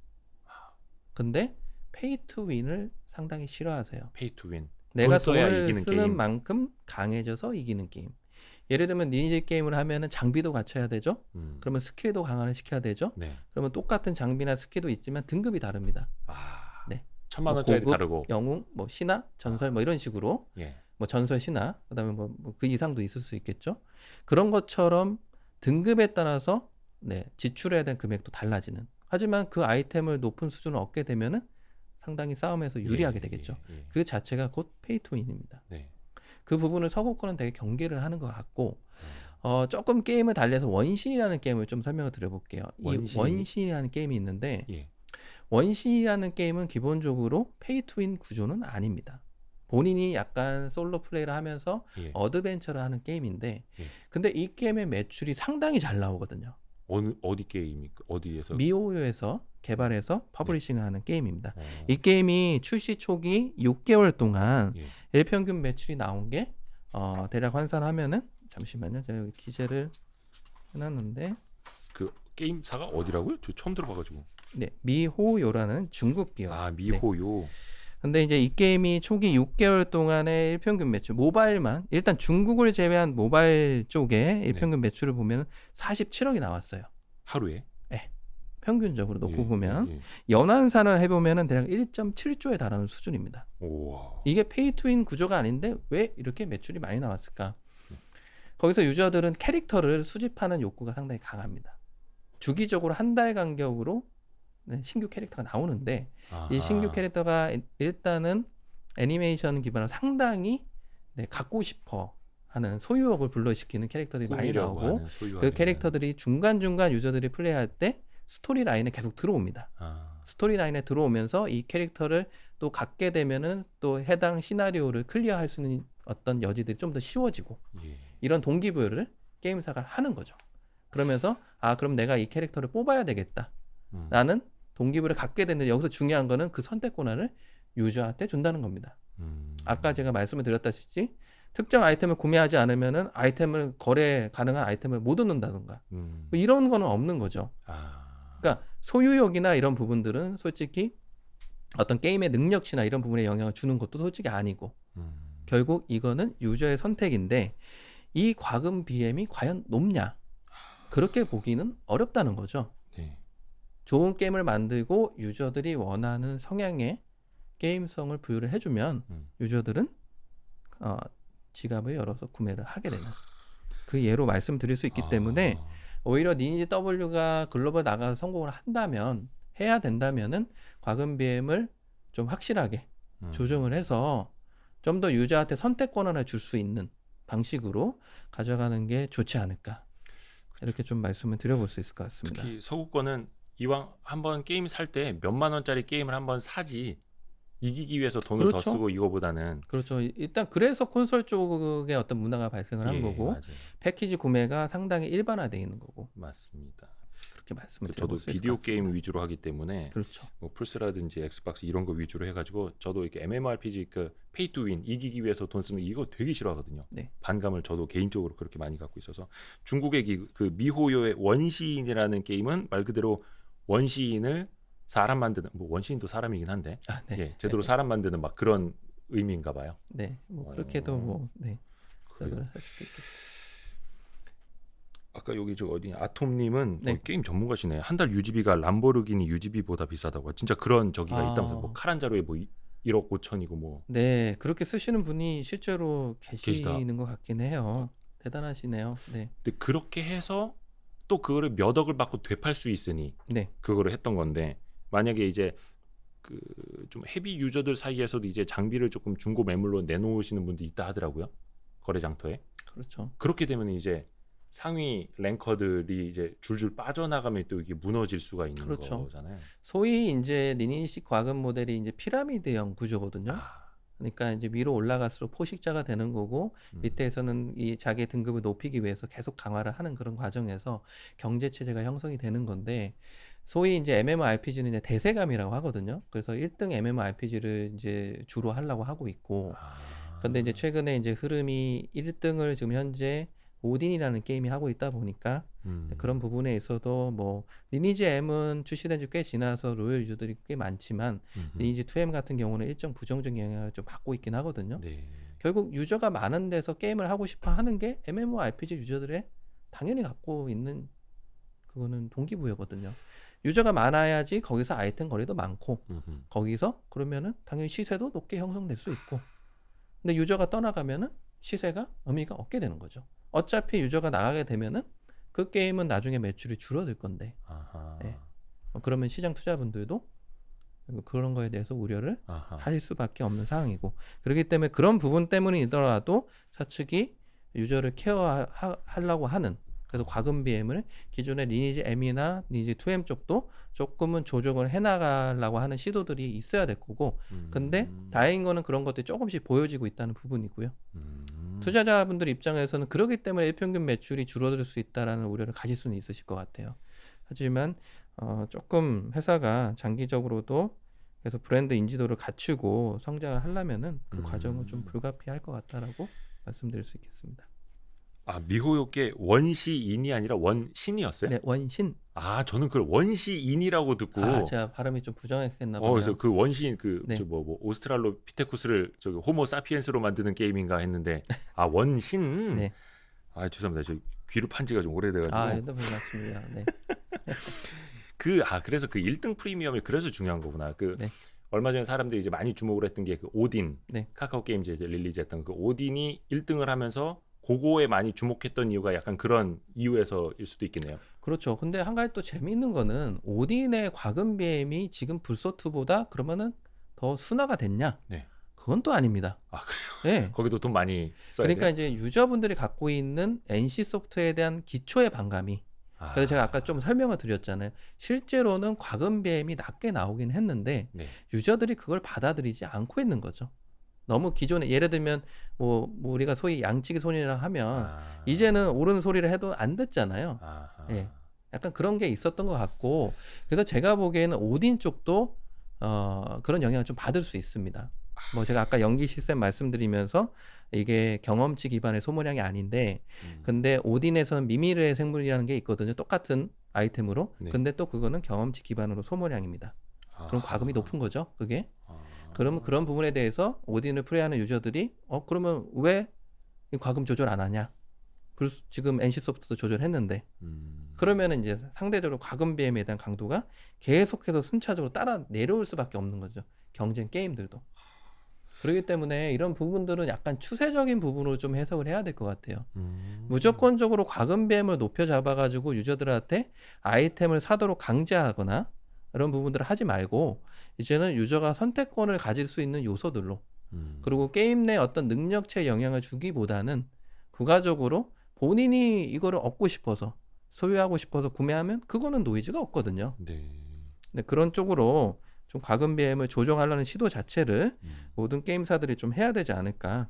Speaker 1: 근데 페이 투 윈을 상당히 싫어하세요.
Speaker 2: 페이 투 윈.
Speaker 1: 내가
Speaker 2: 써야
Speaker 1: 돈을
Speaker 2: 이기는
Speaker 1: 쓰는
Speaker 2: 게임.
Speaker 1: 만큼 강해져서 이기는 게임. 예를 들면 리니지 게임을 하면은 장비도 갖춰야 되죠. 그러면 스킬도 강화를 시켜야 되죠.
Speaker 2: 네.
Speaker 1: 그러면 똑같은 장비나 스킬도 있지만 등급이 다릅니다.
Speaker 2: 아,
Speaker 1: 네.
Speaker 2: 1000만
Speaker 1: 뭐
Speaker 2: 원짜리
Speaker 1: 고급,
Speaker 2: 다르고.
Speaker 1: 영웅, 뭐 신화, 전설 뭐 이런 식으로
Speaker 2: 예.
Speaker 1: 뭐 전설 신화, 그다음에 뭐 그 이상도 있을 수 있겠죠. 그런 것처럼 등급에 따라서 네, 지출해야 되는 금액도 달라지는. 하지만 그 아이템을 높은 수준을 얻게 되면은 상당히 싸움에서 유리하게
Speaker 2: 예,
Speaker 1: 되겠죠.
Speaker 2: 예.
Speaker 1: 그 자체가 곧 페이 투 윈입니다.
Speaker 2: 네.
Speaker 1: 그 부분을 서구권은 되게 경계를 하는 것 같고 조금 게임을 달리해서 원신이라는 게임을 좀 설명을 드려볼게요.
Speaker 2: 원신?
Speaker 1: 이 원신이라는 게임이 있는데
Speaker 2: 예.
Speaker 1: 원신이라는 게임은 기본적으로 페이 투 윈 구조는 아닙니다. 본인이 약간 솔로 플레이를 하면서
Speaker 2: 예.
Speaker 1: 어드벤처를 하는 게임인데
Speaker 2: 예.
Speaker 1: 근데 이 게임의 매출이 상당히 잘 나오거든요.
Speaker 2: 어디 게임입니까? 어디에서?
Speaker 1: 미호요에서 개발해서 퍼블리싱하는 게임입니다.
Speaker 2: 어.
Speaker 1: 이 게임이 출시 초기 6개월 동안
Speaker 2: 예.
Speaker 1: 일평균 매출이 나온 게 대략 환산하면은 잠시만요. 제가 여기 기재를 해놨는데
Speaker 2: 그 게임사가 어디라고요? 저 처음 들어봐가지고.
Speaker 1: 네, 미호요라는 중국 기업.
Speaker 2: 아,
Speaker 1: 네.
Speaker 2: 미호요.
Speaker 1: 근데 이제 이 게임이 초기 6개월 동안의 일평균 매출, 모바일만 일단 중국을 제외한 모바일 쪽에 일평균 매출을 보면 47억이 나왔어요.
Speaker 2: 하루에?
Speaker 1: 평균적으로 놓고
Speaker 2: 예,
Speaker 1: 보면
Speaker 2: 예.
Speaker 1: 연환산을 해보면은 대략 1.7조에 달하는 수준입니다.
Speaker 2: 우와.
Speaker 1: 이게 페이 투윈 구조가 아닌데 왜 이렇게 매출이 많이 나왔을까? 거기서 유저들은 캐릭터를 수집하는 욕구가 상당히 강합니다. 주기적으로 한 달 간격으로 네, 신규 캐릭터가 나오는데
Speaker 2: 아하.
Speaker 1: 이 신규 캐릭터가 일단은 애니메이션 기반으로 상당히 네, 갖고 싶어 하는 소유욕을 불러시키는 캐릭터들이 많이
Speaker 2: 꾸미려고
Speaker 1: 나오고
Speaker 2: 하는, 소유하는.
Speaker 1: 그 캐릭터들이 중간중간 유저들이 플레이할 때 스토리 라인에 계속 들어옵니다.
Speaker 2: 아.
Speaker 1: 스토리 라인에 들어오면서 이 캐릭터를 또 갖게 되면은 또 해당 시나리오를 클리어할 수 있는 어떤 여지들이 좀 더 쉬워지고
Speaker 2: 예.
Speaker 1: 이런 동기부여를 게임사가 하는 거죠. 그러면서 그럼 내가 이 캐릭터를 뽑아야 되겠다. 라는 동기부여를 갖게 되는데 여기서 중요한 거는 그 선택 권한을 유저한테 준다는 겁니다. 아까 제가 말씀을 드렸다시피 특정 아이템을 구매하지 않으면은 아이템을 거래 가능한 아이템을 못 얻는다든가 뭐 이런 거는 없는 거죠.
Speaker 2: 아.
Speaker 1: 그러니까 소유욕이나 이런 부분들은 솔직히 어떤 게임의 능력치나 이런 부분에 영향을 주는 것도 솔직히 아니고 결국 이거는 유저의 선택인데 이 과금 BM이 과연 높냐? 그렇게 보기는 어렵다는 거죠.
Speaker 2: 네.
Speaker 1: 좋은 게임을 만들고 유저들이 원하는 성향의 게임성을 부여를 해주면 유저들은 지갑을 열어서 구매를 하게 되는 그 예로 말씀드릴 수 있기 때문에 오히려 니니지 W가 글로벌 나가서 성공을 한다면 해야 된다면은 과금 BM을 좀 확실하게 조정을 해서 좀 더 유저한테 선택 권한을 줄 수 있는 방식으로 가져가는 게 좋지 않을까 이렇게 좀 말씀을 드려볼 수 있을 것 같습니다.
Speaker 2: 특히 서구권은 이왕 한번 게임 살 때 몇만 원짜리 게임을 한번 사지 이기기 위해서 돈을
Speaker 1: 그렇죠.
Speaker 2: 더 쓰고 이거보다는.
Speaker 1: 그렇죠. 일단 그래서 콘솔 쪽에 어떤 문화가 발생을 한
Speaker 2: 예,
Speaker 1: 거고
Speaker 2: 맞아요.
Speaker 1: 패키지 구매가 상당히 일반화되어 있는 거고
Speaker 2: 맞습니다.
Speaker 1: 그렇게 말씀을
Speaker 2: 저도
Speaker 1: 드려볼 수 있을
Speaker 2: 비디오
Speaker 1: 것 같습니다.
Speaker 2: 게임 위주로 하기 때문에
Speaker 1: 그렇죠.
Speaker 2: 뭐 플스라든지 엑스박스 이런 거 위주로 해가지고 저도 이렇게 MMORPG 그 페이 투 윈 이기기 위해서 돈 쓰는 이거 되게 싫어하거든요.
Speaker 1: 네.
Speaker 2: 반감을 저도 개인적으로 그렇게 많이 갖고 있어서 중국의 그 미호요의 원시인이라는 게임은 말 그대로 원시인을 사람 만드는, 뭐 원시인도 사람이긴 한데
Speaker 1: 네.
Speaker 2: 예, 제대로 사람 만드는 막 그런 의미인가 봐요.
Speaker 1: 네. 뭐 그렇게도 뭐 네. 해석을 할 수도 있겠습니다.
Speaker 2: 아까 여기 저 어디 아톰님은
Speaker 1: 네.
Speaker 2: 게임 전문가시네. 한 달 유지비가 람보르기니 유지비보다 비싸다고. 진짜 그런 저기가 있다면서. 뭐 카란자로에 뭐 1억 5천이고 뭐.
Speaker 1: 네, 그렇게 쓰시는 분이 실제로
Speaker 2: 계시다.
Speaker 1: 계시는 것 같긴 해요. 대단하시네요. 네.
Speaker 2: 근데 그렇게 해서 또 그거를 몇 억을 받고 되팔 수 있으니
Speaker 1: 네.
Speaker 2: 그거를 했던 건데, 만약에 이제 그 좀 헤비 유저들 사이에서도 이제 장비를 조금 중고 매물로 내놓으시는 분도 있다 하더라고요. 거래 장터에.
Speaker 1: 그렇죠.
Speaker 2: 그렇게 되면 이제 상위 랭커들이 이제 줄줄 빠져나가면 또 이게 무너질 수가 있는
Speaker 1: 그렇죠.
Speaker 2: 거잖아요.
Speaker 1: 소위 이제 리니식 과금 모델이 이제 피라미드형 구조거든요. 그러니까 이제 위로 올라갈수록 포식자가 되는 거고 밑에서는 이 자기의 등급을 높이기 위해서 계속 강화를 하는 그런 과정에서 경제 체제가 형성이 되는 건데 소위 이제 MMORPG는 이제 대세감이라고 하거든요. 그래서 1등 MMORPG를 이제 주로 하려고 하고 있고 근데 이제 최근에 이제 흐름이 1등을 지금 현재 오딘이라는 게임이 하고 있다 보니까 그런 부분에 있어도 뭐 리니지 M은 출시된 지 꽤 지나서 로열 유저들이 꽤 많지만 리니지 2M 같은 경우는 일정 부정적인 영향을 좀 받고 있긴 하거든요.
Speaker 2: 네.
Speaker 1: 결국 유저가 많은 데서 게임을 하고 싶어 하는 게 MMORPG 유저들의 당연히 갖고 있는 그거는 동기부여거든요. 유저가 많아야지 거기서 아이템 거래도 많고 거기서 그러면은 당연히 시세도 높게 형성될 수 있고 근데 유저가 떠나가면은 시세가 의미가 없게 되는 거죠. 어차피 유저가 나가게 되면은 그 게임은 나중에 매출이 줄어들 건데
Speaker 2: 아하.
Speaker 1: 네. 그러면 시장 투자분들도 그런 거에 대해서 우려를
Speaker 2: 아하.
Speaker 1: 하실 수밖에 없는 상황이고 그렇기 때문에 그런 부분 때문이더라도 사측이 유저를 케어하려고 하는 그래서 과금 BM을 기존의 리니지 M이나 리니지 2M 쪽도 조금은 조정을 해나가려고 하는 시도들이 있어야 될 거고 근데 다행인 거는 그런 것들이 조금씩 보여지고 있다는 부분이고요. 투자자분들 입장에서는 그러기 때문에 일평균 매출이 줄어들 수 있다라는 우려를 가질 수는 있으실 것 같아요. 하지만 조금 회사가 장기적으로도 그래서 브랜드 인지도를 갖추고 성장을 하려면은 그 과정은 좀 불가피할 것 같다라고 말씀드릴 수 있겠습니다.
Speaker 2: 아, 미호요게 원시인이 아니라 원신이었어요?
Speaker 1: 네, 원신.
Speaker 2: 아, 저는 그걸 원시인이라고 듣고
Speaker 1: 제가 발음이 좀 부정했나 보네요.
Speaker 2: 그래서 그 원시인 그
Speaker 1: 네.
Speaker 2: 저 뭐 오스트랄로피테쿠스를 저기 호모 사피엔스로 만드는 게임인가 했는데 아, 원신.
Speaker 1: 네.
Speaker 2: 아, 죄송합니다. 저 귀를 판 지가 좀 오래돼가지고.
Speaker 1: 네, 맞습니다. 네.
Speaker 2: 그래서 그 1등 프리미엄이 그래서 중요한 거구나.
Speaker 1: 네.
Speaker 2: 얼마 전에 사람들이 이제 많이 주목을 했던 게 그 오딘.
Speaker 1: 네.
Speaker 2: 카카오 게임즈에 이제 릴리즈했던 그 오딘이 1등을 하면서 그거에 많이 주목했던 이유가 약간 그런 이유에서일 수도 있겠네요.
Speaker 1: 그렇죠. 근데 한 가지 또 재미있는 거는 오딘의 과금 BM이 지금 불소트보다 그러면은 더 순화가 됐냐?
Speaker 2: 네.
Speaker 1: 그건 또 아닙니다.
Speaker 2: 아, 그래요?
Speaker 1: 네.
Speaker 2: 거기도 돈 많이 써야
Speaker 1: 그러니까
Speaker 2: 돼요?
Speaker 1: 이제 유저분들이 갖고 있는 NC 소프트에 대한 기초의 반감이 그래서 제가 아까 좀 설명을 드렸잖아요. 실제로는 과금 BM이 낮게 나오긴 했는데
Speaker 2: 네.
Speaker 1: 유저들이 그걸 받아들이지 않고 있는 거죠. 너무 기존에 예를 들면 뭐 우리가 소위 양치기 손이라 하면 이제는 옳은 소리를 해도 안 듣잖아요. 예. 약간 그런 게 있었던 것 같고 그래서 제가 보기에는 오딘 쪽도 그런 영향을 좀 받을 수 있습니다. 뭐 제가 아까 연기 시스템 말씀드리면서 이게 경험치 기반의 소모량이 아닌데 근데 오딘에서는 미미르의 생물이라는 게 있거든요. 똑같은 아이템으로.
Speaker 2: 네.
Speaker 1: 근데 또 그거는 경험치 기반으로 소모량입니다. 그럼 과금이 높은 거죠. 그게. 그러면 그런 부분에 대해서 오딘을 플레이하는 유저들이 그러면 왜 이 과금 조절 안 하냐? 지금 NC소프트도 조절했는데 그러면은 이제 상대적으로 과금 BM에 대한 강도가 계속해서 순차적으로 따라 내려올 수밖에 없는 거죠. 경쟁 게임들도. 그렇기 때문에 이런 부분들은 약간 추세적인 부분으로 좀 해석을 해야 될 것 같아요. 무조건적으로 과금 BM을 높여 잡아가지고 유저들한테 아이템을 사도록 강제하거나 이런 부분들을 하지 말고 이제는 유저가 선택권을 가질 수 있는 요소들로 그리고 게임 내 어떤 능력치에 영향을 주기보다는 부가적으로 본인이 이거를 얻고 싶어서 소유하고 싶어서 구매하면 그거는 노이즈가 없거든요.
Speaker 2: 네.
Speaker 1: 네, 그런 쪽으로 좀 과금 BM을 조정하려는 시도 자체를 모든 게임사들이 좀 해야 되지 않을까.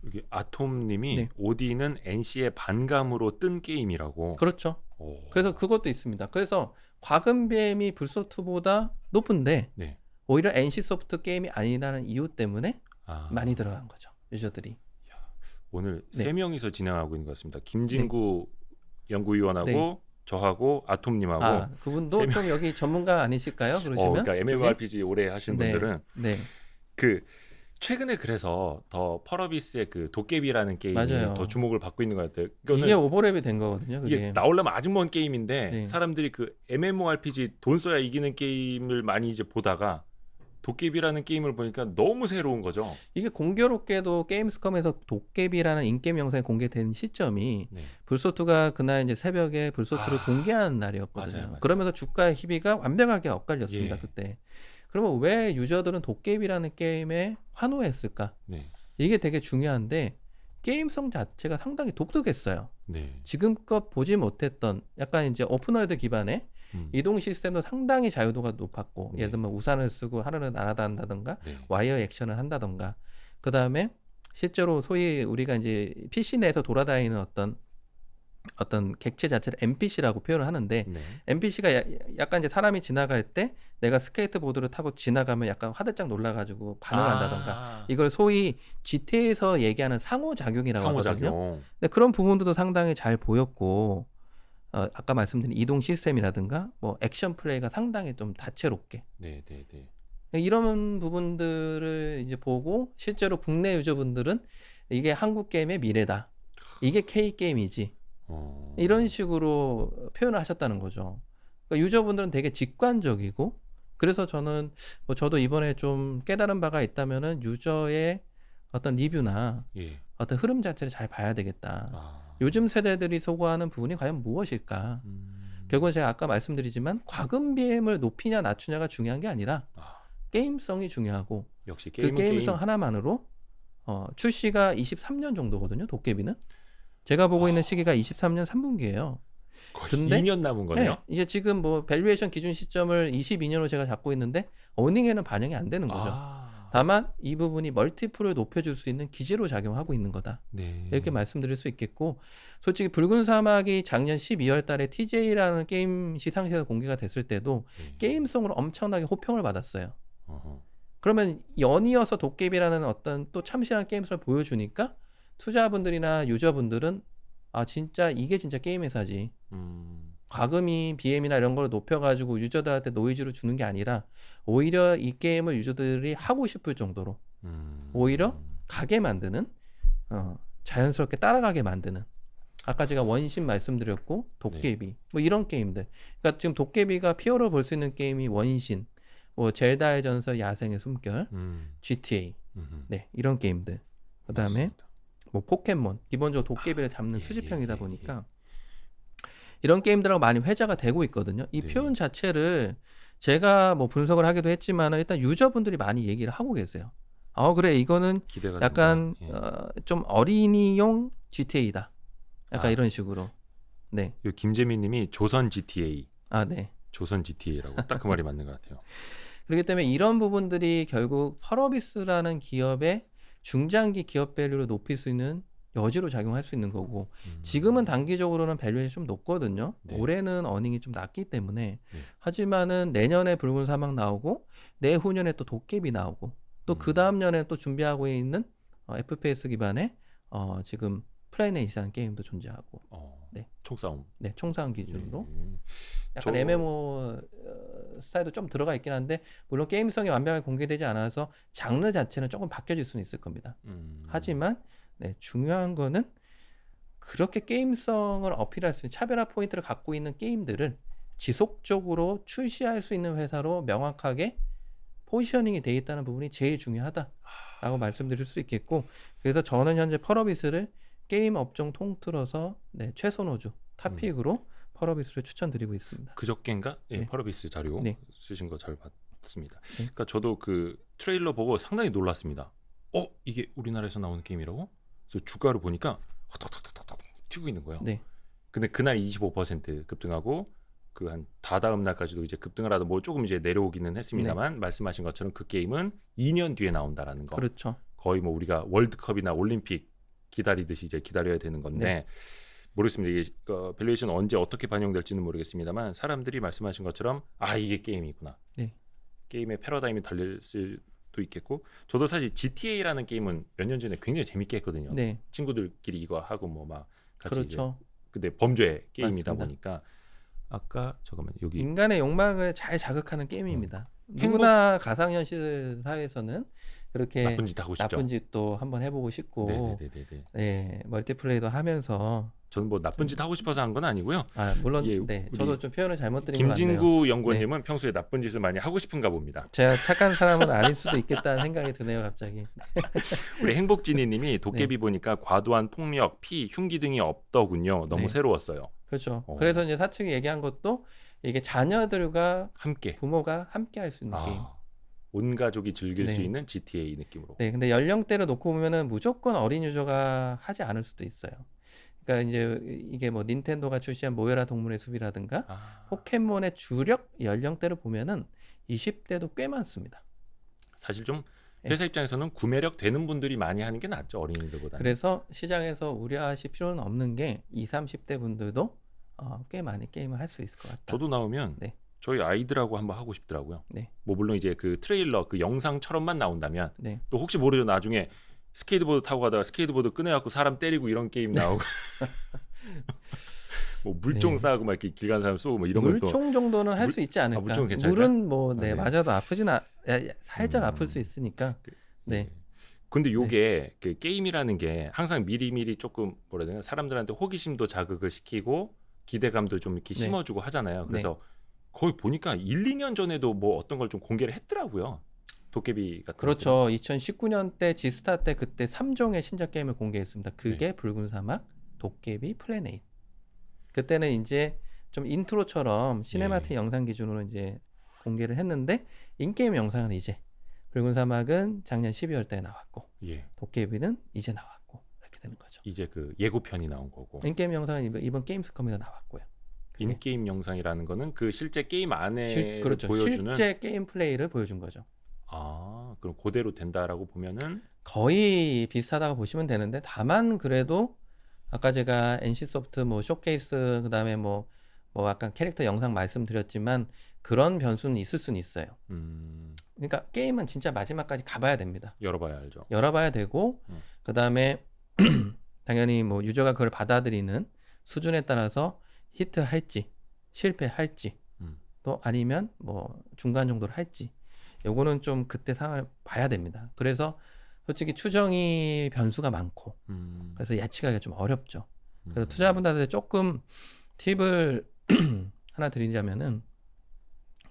Speaker 2: 여기 아톰님이
Speaker 1: 네.
Speaker 2: 오딘은 NC의 반감으로 뜬 게임이라고.
Speaker 1: 그렇죠. 그래서 그것도 있습니다. 그래서 과금 BM이 불소트보다 높은데
Speaker 2: 네.
Speaker 1: 오히려 NC소프트 게임이 아니라는 이유 때문에 많이 들어간 거죠. 유저들이.
Speaker 2: 오늘
Speaker 1: 네.
Speaker 2: 3명이서 진행하고 있는 것 같습니다. 김진구 연구위원하고
Speaker 1: 네.
Speaker 2: 저하고 아톰님하고
Speaker 1: 그분도 좀 여기 전문가 아니실까요? 그러시면
Speaker 2: 그러니까 MMORPG 오래 하신
Speaker 1: 네.
Speaker 2: 분들은
Speaker 1: 네.
Speaker 2: 그 최근에 그래서 더 펄어비스의 그 도깨비라는 게임이
Speaker 1: 맞아요.
Speaker 2: 더 주목을 받고 있는 것 같아요.
Speaker 1: 이게 오버랩이 된 거거든요. 그게.
Speaker 2: 이게 나오려면 아직 먼 게임인데
Speaker 1: 네.
Speaker 2: 사람들이 그 MMORPG 돈 써야 이기는 게임을 많이 이제 보다가 도깨비라는 게임을 보니까 너무 새로운 거죠.
Speaker 1: 이게 공교롭게도 게임스컴에서 도깨비라는 인게임 영상이 공개된 시점이
Speaker 2: 네.
Speaker 1: 불소트가 그날 이제 새벽에 불소트를 공개한
Speaker 2: 맞아요,
Speaker 1: 날이었거든요.
Speaker 2: 맞아요.
Speaker 1: 그러면서 주가의 희비가 완벽하게 엇갈렸습니다.
Speaker 2: 예.
Speaker 1: 그때. 그러면 왜 유저들은 도깨비라는 게임에 환호했을까?
Speaker 2: 네.
Speaker 1: 이게 되게 중요한데 게임성 자체가 상당히 독특했어요.
Speaker 2: 네.
Speaker 1: 지금껏 보지 못했던 약간 이제 오픈월드 기반의 이동 시스템도 상당히 자유도가 높았고
Speaker 2: 네.
Speaker 1: 예를 들면 우산을 쓰고 하늘을 날아다닌다던가
Speaker 2: 네.
Speaker 1: 와이어 액션을 한다던가 그 다음에 실제로 소위 우리가 이제 PC 내에서 돌아다니는 어떤 어떤 객체 자체를 NPC라고 표현을 하는데
Speaker 2: 네.
Speaker 1: NPC가 약간 이제 사람이 지나갈 때 내가 스케이트보드를 타고 지나가면 약간 화들짝 놀라가지고 반응을 한다던가 이걸 소위 GTA에서 얘기하는 상호작용이라고 하거든요.
Speaker 2: 상호작용.
Speaker 1: 근데 그런 부분들도 상당히 잘 보였고 아까 말씀드린 이동 시스템이라든가 뭐 액션 플레이가 상당히 좀 다채롭게
Speaker 2: 네, 네, 네.
Speaker 1: 이런 부분들을 이제 보고 실제로 국내 유저분들은 이게 한국 게임의 미래다. 이게 K 게임이지. 이런 식으로 표현을 하셨다는 거죠. 그러니까 유저분들은 되게 직관적이고 그래서 저는 뭐 저도 이번에 좀 깨달은 바가 있다면은 유저의 어떤 리뷰나
Speaker 2: 예.
Speaker 1: 어떤 흐름 자체를 잘 봐야 되겠다.
Speaker 2: 아.
Speaker 1: 요즘 세대들이 소구하는 부분이 과연 무엇일까? 결국은 제가 아까 말씀드리지만 과금 비행을 높이냐 낮추냐가 중요한 게 아니라 게임성이 중요하고
Speaker 2: 역시
Speaker 1: 그
Speaker 2: 게임은
Speaker 1: 게임성
Speaker 2: 게임.
Speaker 1: 하나만으로 출시가 23년 정도거든요. 도깨비는. 제가 보고 있는 시기가 23년 3분기예요.
Speaker 2: 거의
Speaker 1: 근데
Speaker 2: 2년 남은 거네요.
Speaker 1: 네, 이제 지금 뭐 밸류에이션 기준 시점을 22년으로 제가 잡고 있는데 어닝에는 반영이 안 되는 거죠. 다만 이 부분이 멀티플을 높여줄 수 있는 기지로 작용하고 있는 거다.
Speaker 2: 네.
Speaker 1: 이렇게 말씀드릴 수 있겠고 솔직히 붉은 사막이 작년 12월 달에 TJ라는 게임 시상식에서 공개가 됐을 때도
Speaker 2: 네.
Speaker 1: 게임성으로 엄청나게 호평을 받았어요.
Speaker 2: 어허.
Speaker 1: 그러면 연이어서 도깨비라는 어떤 또 참신한 게임성을 보여주니까 투자분들이나 유저분들은 아 진짜 이게 진짜 게임 회사지. 과금이 BM이나 이런 걸 높여가지고 유저들한테 노이즈로 주는 게 아니라 오히려 이 게임을 유저들이 하고 싶을 정도로 오히려 가게 만드는 자연스럽게 따라가게 만드는 아까 제가 원신 말씀드렸고 도깨비 뭐 이런 게임들 그러니까 지금 도깨비가 피어로 볼 수 있는 게임이 원신 뭐 젤다의 전설 야생의 숨결 GTA 네 이런 게임들 그다음에
Speaker 2: 맞습니다.
Speaker 1: 뭐 포켓몬 기본적으로 도깨비를 잡는
Speaker 2: 예,
Speaker 1: 수집형이다
Speaker 2: 예, 예,
Speaker 1: 보니까 이런 게임들하고 많이 회자가 되고 있거든요. 이
Speaker 2: 네.
Speaker 1: 표현 자체를 제가 뭐 분석을 하기도 했지만 일단 유저분들이 많이 얘기를 하고 계세요. 그래 이거는
Speaker 2: 기대가
Speaker 1: 약간
Speaker 2: 됩니다. 예.
Speaker 1: 좀 어린이용 GTA다. 약간
Speaker 2: 아.
Speaker 1: 이런 식으로. 네.
Speaker 2: 요 김재민님이 조선 GTA,
Speaker 1: 네.
Speaker 2: 조선 GTA라고 딱 그 말이 맞는 것 같아요.
Speaker 1: 그렇기 때문에 이런 부분들이 결국 펄어비스라는 기업의 중장기 기업 밸류를 높일 수 있는 여지로 작용할 수 있는 거고 지금은 단기적으로는 밸류가 좀 높거든요.
Speaker 2: 네.
Speaker 1: 올해는 어닝이 좀 낮기 때문에
Speaker 2: 네.
Speaker 1: 하지만은 내년에 붉은 사막 나오고 내후년에 또 도깨비 나오고 또 그 다음 년에 또 준비하고 있는 FPS 기반의 지금 프라이네이션 게임도 존재하고 네.
Speaker 2: 총싸움.
Speaker 1: 네, 총싸움 기준으로
Speaker 2: 네.
Speaker 1: 약간 MMO 스타일도 좀 들어가 있긴 한데 물론 게임성이 완벽하게 공개되지 않아서 장르 자체는 조금 바뀌어질 수는 있을 겁니다. 하지만 네, 중요한 거는 그렇게 게임성을 어필할 수 있는 차별화 포인트를 갖고 있는 게임들을 지속적으로 출시할 수 있는 회사로 명확하게 포지셔닝이 돼 있다는 부분이 제일 중요하다라고 말씀드릴 수 있겠고 그래서 저는 현재 펄어비스를 게임 업종 통틀어서 네, 최선호주 탑픽으로 펄어비스를 추천드리고 있습니다.
Speaker 2: 그저께인가? 예,
Speaker 1: 네.
Speaker 2: 펄어비스 자료
Speaker 1: 네.
Speaker 2: 쓰신 거 잘 봤습니다. 그러니까 저도 그 트레일러 보고 상당히 놀랐습니다. 이게 우리나라에서 나오는 게임이라고? 그래서 주가를 보니까 탁탁탁탁 튀고 있는 거예요.
Speaker 1: 네.
Speaker 2: 근데 그날 25% 급등하고 그 한 다다음 날까지도 이제 급등을 하다 뭐 조금 이제 내려오기는 했습니다만 말씀하신 것처럼 그 게임은 2년 뒤에 나온다라는 거.
Speaker 1: 그렇죠.
Speaker 2: 거의 뭐 우리가 월드컵이나 올림픽 기다리듯이 이제 기다려야 되는 건데 모르겠습니다. 이게 밸류에이션 언제 어떻게 반영될지는 모르겠습니다만 사람들이 말씀하신 것처럼 이게 게임이구나.
Speaker 1: 네.
Speaker 2: 게임의 패러다임이 달릴 수도 있겠고 저도 사실 GTA라는 게임은 몇 년 전에 굉장히 재밌게 했거든요.
Speaker 1: 네.
Speaker 2: 친구들끼리 이거 하고 뭐 막 같이
Speaker 1: 그렇죠.
Speaker 2: 이제 근데 범죄 게임이다
Speaker 1: 맞습니다.
Speaker 2: 보니까 아까 잠깐만 여기
Speaker 1: 인간의 욕망을 잘 자극하는 게임입니다. 누구나 가상현실 사회에서는 그렇게
Speaker 2: 나쁜 짓 하고 싶죠.
Speaker 1: 나쁜 짓도 한번 해보고 싶고
Speaker 2: 네네네네.
Speaker 1: 네, 멀티플레이도 하면서
Speaker 2: 저는 뭐 나쁜 짓 하고 싶어서 한 건 아니고요.
Speaker 1: 물론
Speaker 2: 예,
Speaker 1: 네,
Speaker 2: 우리
Speaker 1: 저도 좀 표현을 잘못 드린 것 같네요.
Speaker 2: 김진구 연구원님은 평소에 나쁜 짓을 많이 하고 싶은가 봅니다.
Speaker 1: 제가 착한 사람은 아닐 수도 있겠다는 생각이 드네요, 갑자기.
Speaker 2: 우리 행복진이님이 도깨비 보니까 과도한 폭력, 피, 흉기 등이 없더군요. 너무
Speaker 1: 네.
Speaker 2: 새로웠어요.
Speaker 1: 그렇죠. 그래서 이제 사측이 얘기한 것도 이게 자녀들과
Speaker 2: 함께
Speaker 1: 부모가 함께 할 수 있는 게임.
Speaker 2: 온 가족이 즐길
Speaker 1: 네.
Speaker 2: 수 있는 GTA 느낌으로.
Speaker 1: 네, 근데 연령대를 놓고 보면은 무조건 어린 유저가 하지 않을 수도 있어요. 그러니까 이제 이게 뭐 닌텐도가 출시한 모여라 동물의 숲이라든가 포켓몬의 주력 연령대를 보면은 20대도 꽤 많습니다.
Speaker 2: 사실 좀 회사 입장에서는 구매력 되는 분들이 많이 하는 게 낫죠. 어린이들보다.
Speaker 1: 그래서 시장에서 우려하실 필요는 없는 게 20, 30대 분들도 꽤 많이 게임을 할 수 있을 것 같다.
Speaker 2: 저도 나오면
Speaker 1: 네.
Speaker 2: 저희 아이들하고 한번 하고 싶더라고요.
Speaker 1: 네.
Speaker 2: 뭐 물론 이제 그 트레일러 그 영상처럼만 나온다면
Speaker 1: 네.
Speaker 2: 또 혹시 모르죠. 나중에 스케이트보드 타고 가다가 스케이트보드 꺼내갖고 사람 때리고 이런 게임 나오고 뭐 물총
Speaker 1: 네.
Speaker 2: 쏴고 막 이렇게 길 가는 사람 쏘고 뭐 이런 것도
Speaker 1: 물총 정도는 할 수 있지 않을까.
Speaker 2: 물총 괜찮을까요?
Speaker 1: 물은 뭐 네,
Speaker 2: 네.
Speaker 1: 맞아도 살짝 아플 수 있으니까. 네.
Speaker 2: 예. 근데 요게 그 게임이라는 게 항상 미리미리 조금 뭐라 해야 되나 사람들한테 호기심도 자극을 시키고 기대감도 좀 이렇게
Speaker 1: 네.
Speaker 2: 심어주고 하잖아요. 그래서 거의 보니까 1, 2년 전에도 뭐 어떤 걸 좀 공개를 했더라고요. 도깨비 같은
Speaker 1: 그렇죠. 2019년 때 지스타 때 그때 3종의 신작 게임을 공개했습니다. 그게 붉은 사막, 도깨비, 플래닛. 그때는 이제 좀 인트로처럼 시네마틱 영상 기준으로 이제 공개를 했는데 인게임 영상은 이제 붉은 사막은 작년 12월 달에 나왔고
Speaker 2: 예.
Speaker 1: 도깨비는 이제 나왔고 이렇게 되는 거죠.
Speaker 2: 이제 그 예고편이 나온 거고
Speaker 1: 인게임 영상은 이번 게임스컴에서 나왔고요. 그게.
Speaker 2: 인게임 영상이라는 거는 그 실제 게임 안에
Speaker 1: 그렇죠.
Speaker 2: 보여주는
Speaker 1: 실제 게임 플레이를 보여준 거죠.
Speaker 2: 그럼 그대로 된다라고 보면은
Speaker 1: 거의 비슷하다고 보시면 되는데 다만 그래도 아까 제가 NC소프트 뭐 쇼케이스 그다음에 뭐 아까 캐릭터 영상 말씀드렸지만 그런 변수는 있을 수는 있어요. 그러니까 게임은 진짜 마지막까지 가봐야 됩니다.
Speaker 2: 열어봐야 알죠.
Speaker 1: 열어봐야 되고 그다음에 당연히 뭐 유저가 그걸 받아들이는 수준에 따라서 히트할지 실패할지 또 아니면 뭐 중간 정도를 할지 요거는 좀 그때 상황을 봐야 됩니다. 그래서 솔직히 추정이 변수가 많고 그래서 예측하기가 좀 어렵죠. 그래서 투자분들한테 조금 팁을 하나 드리자면은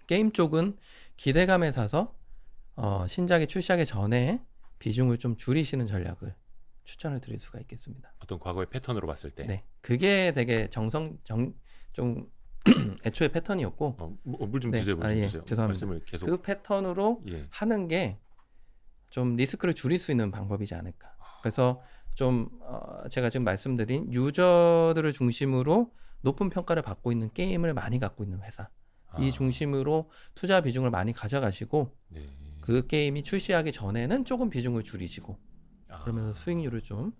Speaker 1: 게임 쪽은 기대감에 사서 신작이 출시하기 전에 비중을 좀 줄이시는 전략을 추천을 드릴 수가 있겠습니다.
Speaker 2: 어떤 과거의 패턴으로 봤을 때.
Speaker 1: 네, 그게 되게 좀 애초에 패턴이었고
Speaker 2: 물 좀 드세요. 물 좀 드세요.
Speaker 1: 죄송합니다.
Speaker 2: 말씀을 계속.
Speaker 1: 그 패턴으로
Speaker 2: 예.
Speaker 1: 하는 게 좀 리스크를 줄일 수 있는 방법이지 않을까. 그래서 좀 제가 지금 말씀드린 유저들을 중심으로 높은 평가를 받고 있는 게임을 많이 갖고 있는 회사 이 중심으로 투자 비중을 많이 가져가시고
Speaker 2: 네.
Speaker 1: 그 게임이 출시하기 전에는 조금 비중을 줄이시고 그러면서 수익률을 좀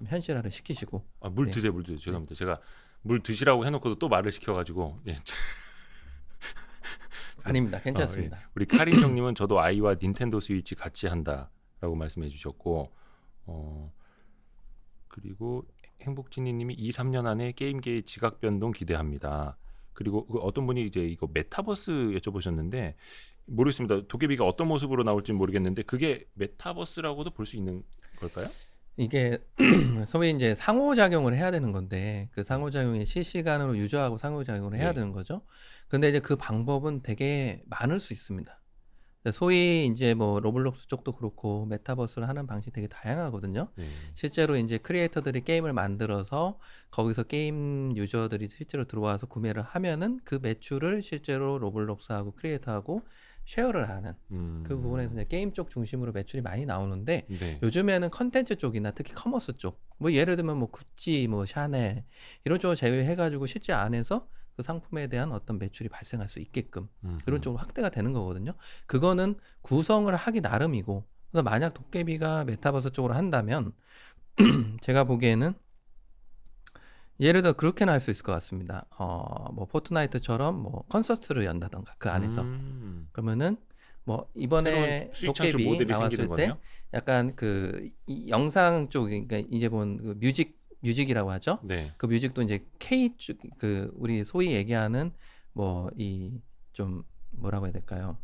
Speaker 1: 현실화를 시키시고
Speaker 2: 물
Speaker 1: 네.
Speaker 2: 드세요. 물 드세요. 죄송합니다. 제가 물 드시라고 해놓고도 또 말을 시켜가지고 예.
Speaker 1: 아닙니다. 괜찮습니다.
Speaker 2: 예. 우리 카린 형님은 저도 아이와 닌텐도 스위치 같이 한다라고 말씀해 주셨고 그리고 행복진이님이 2, 3년 안에 게임계의 지각 변동 기대합니다. 그리고 어떤 분이 이제 이거 메타버스 여쭤보셨는데 모르겠습니다. 도깨비가 어떤 모습으로 나올지 모르겠는데 그게 메타버스라고도 볼 수 있는 걸까요?
Speaker 1: 이게 소위 이제 상호작용을 해야 되는 건데 그 상호작용이 실시간으로 유저하고 상호작용을 해야
Speaker 2: 네.
Speaker 1: 되는 거죠. 근데 이제 그 방법은 되게 많을 수 있습니다. 소위 이제 뭐 로블록스 쪽도 그렇고 메타버스를 하는 방식이 되게 다양하거든요.
Speaker 2: 네.
Speaker 1: 실제로 이제 크리에이터들이 게임을 만들어서 거기서 게임 유저들이 실제로 들어와서 구매를 하면은 그 매출을 실제로 로블록스하고 크리에이터하고 쉐어를 하는 그 부분에서 이제 게임 쪽 중심으로 매출이 많이 나오는데
Speaker 2: 네.
Speaker 1: 요즘에는 컨텐츠 쪽이나 특히 커머스 쪽, 뭐 예를 들면 뭐 구찌, 뭐 샤넬 이런 쪽을 제외해가지고 실제 안에서 그 상품에 대한 어떤 매출이 발생할 수 있게끔 그런 쪽으로 확대가 되는 거거든요. 그거는 구성을 하기 나름이고, 그래서 만약 도깨비가 메타버스 쪽으로 한다면 제가 보기에는 예를 들어 그렇게는 할 수 있을 것 같습니다. 뭐 포트나이트처럼 뭐 콘서트를 연다던가 그 안에서 그러면은 뭐 이번에
Speaker 2: 새로운 스위치 한출
Speaker 1: 도깨비
Speaker 2: 모델이
Speaker 1: 나왔을
Speaker 2: 생기는
Speaker 1: 때
Speaker 2: 거네요?
Speaker 1: 약간 이 영상 쪽, 그러니까 이제 본 그 뮤직이라고 하죠.
Speaker 2: 네.
Speaker 1: 그 뮤직도 이제 K 쪽, 그 우리 소위 얘기하는 뭐 이 좀 뭐라고 해야 될까요?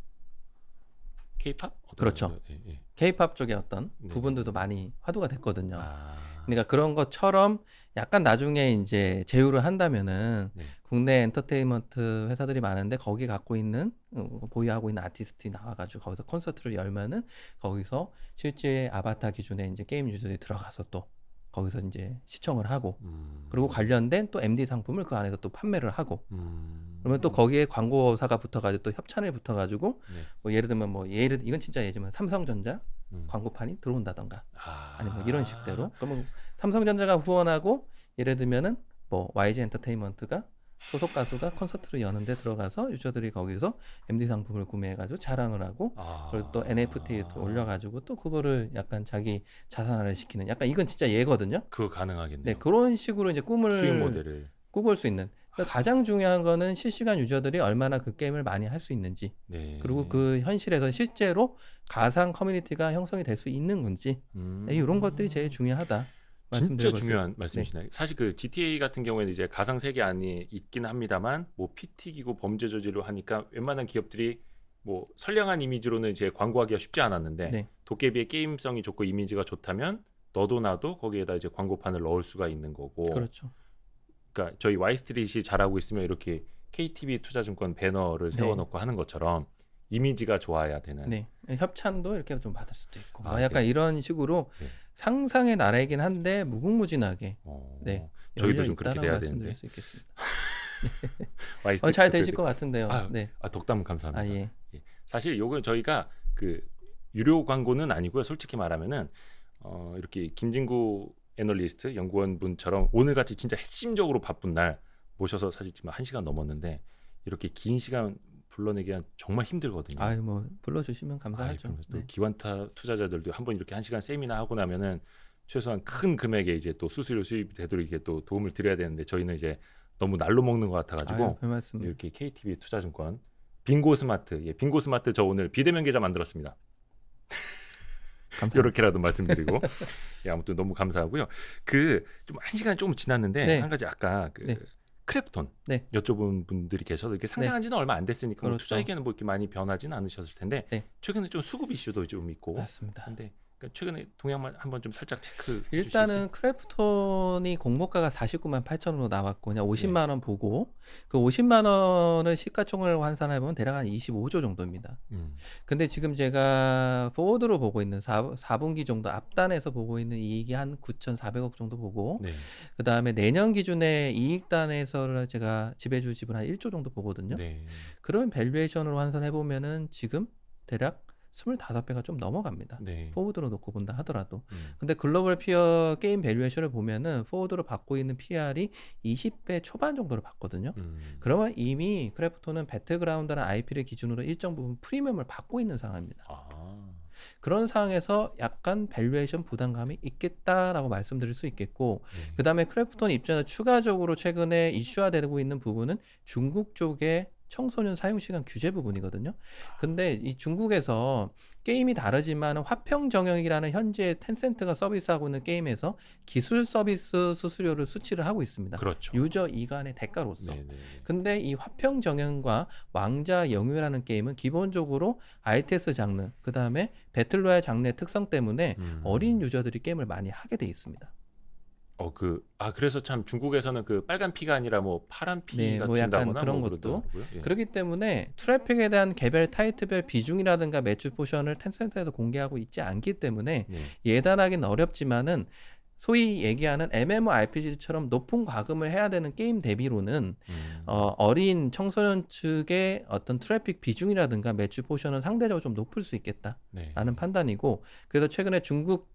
Speaker 2: K-팝?
Speaker 1: 그렇죠.
Speaker 2: 예, 예.
Speaker 1: K-팝 쪽의 어떤
Speaker 2: 네.
Speaker 1: 부분들도 많이 화두가 됐거든요.
Speaker 2: 아,
Speaker 1: 그러니까 그런 것처럼 약간 나중에 이제 제휴를 한다면은
Speaker 2: 네.
Speaker 1: 국내 엔터테인먼트 회사들이 많은데 거기 갖고 있는 보유하고 있는 아티스트들이 나와가지고 거기서 콘서트를 열면은 거기서 실제 아바타 기준의 이제 게임 유저들이 들어가서 또 거기서 이제 시청을 하고 그리고 관련된 또 MD 상품을 그 안에서 또 판매를 하고 그러면 또 거기에 광고사가 붙어가지고 또 협찬이 붙어가지고
Speaker 2: 네.
Speaker 1: 뭐 예를 들면 뭐 이건 진짜 예지만 삼성전자 광고판이 들어온다던가 아니면 뭐 이런 식대로 그러면 삼성전자가 후원하고 예를 들면은 뭐 YG 엔터테인먼트가 소속 가수가 콘서트를 여는데 들어가서 유저들이 거기서 MD 상품을 구매해가지고 자랑을 하고 그리고 또 NFT에 또 올려가지고 또 그거를 약간 자기 자산화를 시키는 약간 이건 진짜 예거든요.
Speaker 2: 그거 가능하겠네요.
Speaker 1: 네, 그런 식으로 이제 꿈을
Speaker 2: 수익 모델을.
Speaker 1: 꾸볼 수 있는. 그러니까 가장 중요한 거는 실시간 유저들이 얼마나 그 게임을 많이 할 수 있는지
Speaker 2: 네.
Speaker 1: 그리고 그 현실에서 실제로 가상 커뮤니티가 형성이 될 수 있는 건지 이런 것들이 제일 중요하다.
Speaker 2: 진짜 중요한
Speaker 1: 네.
Speaker 2: 말씀이시네요. 사실 그 GTA 같은 경우에는 이제 가상 세계 안에 있긴 합니다만 뭐 피 튀기고 범죄 저지르고 하니까 웬만한 기업들이 뭐 선량한 이미지로는 이제 광고하기가 쉽지 않았는데
Speaker 1: 네.
Speaker 2: 도깨비의 게임성이 좋고 이미지가 좋다면 너도 나도 거기에다 이제 광고판을 넣을 수가 있는 거고.
Speaker 1: 그렇죠.
Speaker 2: 그러니까 저희 와이스트릿이 잘하고 있으면 이렇게 KTB 투자증권 배너를
Speaker 1: 네.
Speaker 2: 세워놓고 하는 것처럼 이미지가 좋아야 되는.
Speaker 1: 네. 협찬도 이렇게 좀 받을 수도 있고
Speaker 2: 아,
Speaker 1: 뭐 약간
Speaker 2: 네.
Speaker 1: 이런 식으로
Speaker 2: 네.
Speaker 1: 상상의 나라이긴 한데 무궁무진하게 네,
Speaker 2: 저희도
Speaker 1: 열려
Speaker 2: 좀 그렇게
Speaker 1: 있다라고
Speaker 2: 돼야
Speaker 1: 말씀드릴
Speaker 2: 되는데.
Speaker 1: 수 있겠습니다.
Speaker 2: 와이스트릿
Speaker 1: 잘 되실 것 같은데요. 네.
Speaker 2: 덕담 감사합니다.
Speaker 1: 아, 예.
Speaker 2: 예. 사실 요건 저희가 그 유료 광고는 아니고요. 솔직히 말하면은 이렇게 김진구 애널리스트 연구원 분처럼 오늘 같이 진짜 핵심적으로 바쁜 날 모셔서 사실 지금 1시간 넘었는데 이렇게 긴 시간 불러내기가 정말 힘들거든요.
Speaker 1: 아유, 뭐 불러주시면 감사하죠.
Speaker 2: 그러면서 또
Speaker 1: 네.
Speaker 2: 기관타 투자자들도 한번 이렇게 1시간 세미나 하고 나면은 최소한 큰 금액의 이제 또 수수료 수입이 되도록 이게 또 도움을 드려야 되는데 저희는 이제 너무 날로 먹는 것 같아가지고
Speaker 1: 아유, 별 말씀.
Speaker 2: 이렇게 KTB 투자증권 빙고 스마트, 예, 빙고 스마트 저 오늘 비대면 계좌 만들었습니다.
Speaker 1: 감사합니다.
Speaker 2: 이렇게라도 말씀드리고 예, 아무튼 너무 감사하고요. 그 좀 1시간 조금 지났는데
Speaker 1: 네.
Speaker 2: 한 가지 아까 그
Speaker 1: 네.
Speaker 2: 크래프톤
Speaker 1: 네.
Speaker 2: 여쭤본 분들이 계셔서 이게 상장한지는 얼마 안 됐으니까 뭐
Speaker 1: 그렇죠.
Speaker 2: 투자에게는 뭐 이렇게 많이 변하지는 않으셨을 텐데
Speaker 1: 네.
Speaker 2: 최근에 좀 수급 이슈도 좀 있고
Speaker 1: 맞습니다.
Speaker 2: 근데 그러니까 최근에 동향만 한번 좀 살짝 체크.
Speaker 1: 일단은 크래프톤이 공모가가 49만 8천으로 나왔고 그냥 50만 원 보고 그 50만 원을 시가총을 환산해 보면 대략 한 25조 정도입니다. 근데 지금 제가 포워드로 보고 있는 4분기 정도 앞단에서 보고 있는 이익이 한 9,400억 정도 보고
Speaker 2: 네.
Speaker 1: 그다음에 내년 기준에 이익단에서 제가 지배주 지분 한 1조 정도 보거든요.
Speaker 2: 네.
Speaker 1: 그런 밸류에이션으로 환산해 보면은 지금 대략 25배가 좀 넘어갑니다.
Speaker 2: 네.
Speaker 1: 포워드로 놓고 본다 하더라도. 근데 글로벌 피어 게임 밸류에이션을 보면은 포워드로 받고 있는 PR이 20배 초반 정도를 받거든요. 그러면 이미 크래프톤은 배틀그라운드나 IP를 기준으로 일정 부분 프리미엄을 받고 있는 상황입니다. 그런 상황에서 약간 밸류에이션 부담감이 있겠다라고 말씀드릴 수 있겠고 그 다음에 크래프톤 입장에서 추가적으로 최근에 이슈화되고 있는 부분은 중국 쪽에 청소년 사용시간 규제 부분이거든요. 근데 이 중국에서 게임이 다르지만 화평 정형이라는 현재 텐센트가 서비스하고 있는 게임에서 기술 서비스 수수료를 수치를 하고 있습니다.
Speaker 2: 그렇죠.
Speaker 1: 유저 이간의 대가로서.
Speaker 2: 네네.
Speaker 1: 근데 이 화평 정형과 왕자 영유라는 게임은 기본적으로 RTS 장르, 그 다음에 배틀로얄 장르의 특성 때문에 어린 유저들이 게임을 많이 하게 돼 있습니다.
Speaker 2: 그래서 참 중국에서는 그 빨간 피가 아니라 뭐 파란 피가
Speaker 1: 네, 뭐 약간
Speaker 2: 든다거나
Speaker 1: 그런
Speaker 2: 뭐
Speaker 1: 것도.
Speaker 2: 그러더라고요. 예.
Speaker 1: 그렇기 때문에 트래픽에 대한 개별 타이틀별 비중이라든가 매출 포션을 텐센트에서 공개하고 있지 않기 때문에
Speaker 2: 네.
Speaker 1: 예단하기는 어렵지만은 소위 얘기하는 MMORPG처럼 높은 과금을 해야 되는 게임 대비로는 어린 청소년 측의 어떤 트래픽 비중이라든가 매출 포션은 상대적으로 좀 높을 수 있겠다라는
Speaker 2: 네.
Speaker 1: 판단이고 그래서 최근에 중국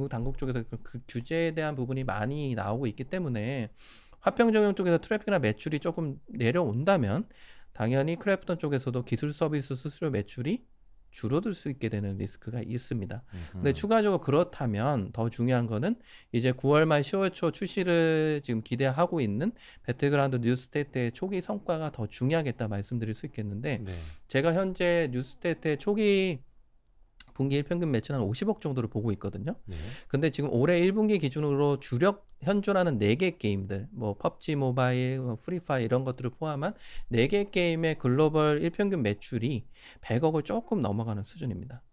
Speaker 1: 당국 쪽에서 그 규제에 대한 부분이 많이 나오고 있기 때문에 화평정형 쪽에서 트래픽이나 매출이 조금 내려온다면 당연히 크래프톤 쪽에서도 기술 서비스 수수료 매출이 줄어들 수 있게 되는 리스크가 있습니다. 근데 추가적으로 그렇다면 더 중요한 거는 이제 9월 말 10월 초 출시를 지금 기대하고 있는 배틀그라운드 뉴스테이트의 초기 성과가 더 중요하겠다 말씀드릴 수 있겠는데
Speaker 2: 네.
Speaker 1: 제가 현재 뉴스테이트의 초기 분기 1평균 매출 한 50억 정도를 보고 있거든요.
Speaker 2: 네.
Speaker 1: 근데 지금 올해 1분기 기준으로 주력 현존하는 4개 게임들, 뭐 PUBG 모바일, 뭐 프리파이어 이런 것들을 포함한 4개 게임의 글로벌 1평균 매출이 100억을 조금 넘어가는 수준입니다.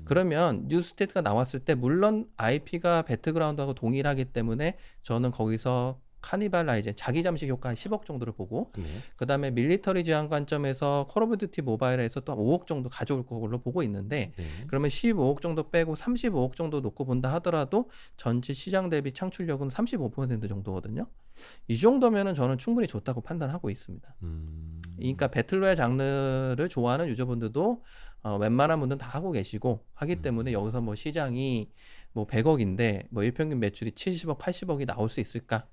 Speaker 1: 그러면 뉴스테이트가 나왔을 때 물론 IP가 배틀그라운드하고 동일하기 때문에 저는 거기서 카니발라이제 자기 잠식 효과 한 10억 정도를 보고
Speaker 2: 네.
Speaker 1: 그다음에 밀리터리 제한 관점에서 콜 오브 듀티 모바일에서 또 5억 정도 가져올 걸로 보고 있는데
Speaker 2: 네.
Speaker 1: 그러면 15억 정도 빼고 35억 정도 놓고 본다 하더라도 전체 시장 대비 창출력은 35% 정도거든요. 이 정도면은 저는 충분히 좋다고 판단하고 있습니다. 그러니까 배틀로얄 장르를 좋아하는 유저분들도 웬만한 분들은 다 하고 계시고 하기 때문에 여기서 뭐 시장이 뭐 100억인데 뭐 일평균 매출이 70억, 80억이 나올 수 있을까?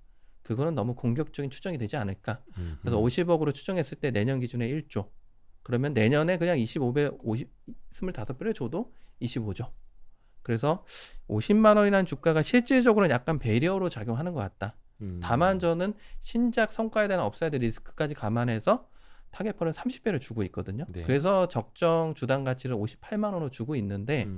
Speaker 1: 그거는 너무 공격적인 추정이 되지 않을까. 그래서 50억으로 추정했을 때 내년 기준에 1조. 그러면 내년에 그냥 25배, 25배를 줘도 25조. 그래서 50만 원이라는 주가가 실질적으로는 약간 배리어로 작용하는 것 같다. 다만 저는 신작 성과에 대한 업사이드 리스크까지 감안해서 타겟펀을 30배를 주고 있거든요.
Speaker 2: 네.
Speaker 1: 그래서 적정 주당 가치를 58만 원으로 주고 있는데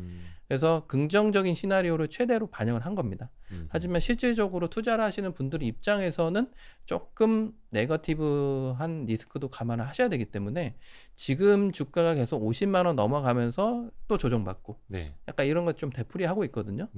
Speaker 1: 그래서 긍정적인 시나리오를 최대로 반영을 한 겁니다. 하지만 실질적으로 투자를 하시는 분들 입장에서는 조금 네거티브한 리스크도 감안을 하셔야 되기 때문에 지금 주가가 계속 50만 원 넘어가면서 또 조정받고
Speaker 2: 네.
Speaker 1: 약간 이런 것 좀 되풀이하고 있거든요.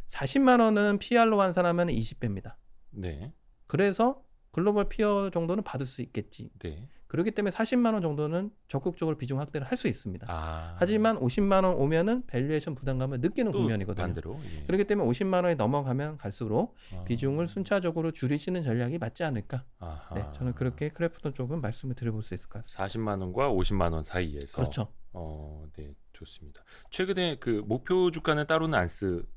Speaker 1: 40만 원은 PR로 환산하면 20배입니다.
Speaker 2: 네.
Speaker 1: 그래서 글로벌 피어 정도는 받을 수 있겠지.
Speaker 2: 네.
Speaker 1: 그렇기 때문에 40만 원 정도는 적극적으로 비중 확대를 할 수 있습니다.
Speaker 2: 아.
Speaker 1: 하지만 50만 원 오면은 밸류에이션 부담감을 느끼는
Speaker 2: 또
Speaker 1: 국면이거든요.
Speaker 2: 반대로. 예.
Speaker 1: 그렇기 때문에 50만 원이 넘어가면 갈수록
Speaker 2: 아.
Speaker 1: 비중을 순차적으로 줄이시는 전략이 맞지 않을까.
Speaker 2: 아하.
Speaker 1: 네, 저는 그렇게 크래프톤 쪽은 말씀을 드려볼 수 있을 것 같습니다.
Speaker 2: 40만 원과 50만 원 사이에서.
Speaker 1: 그렇죠.
Speaker 2: 네, 좋습니다. 최근에 그 목표 주가는 따로는 안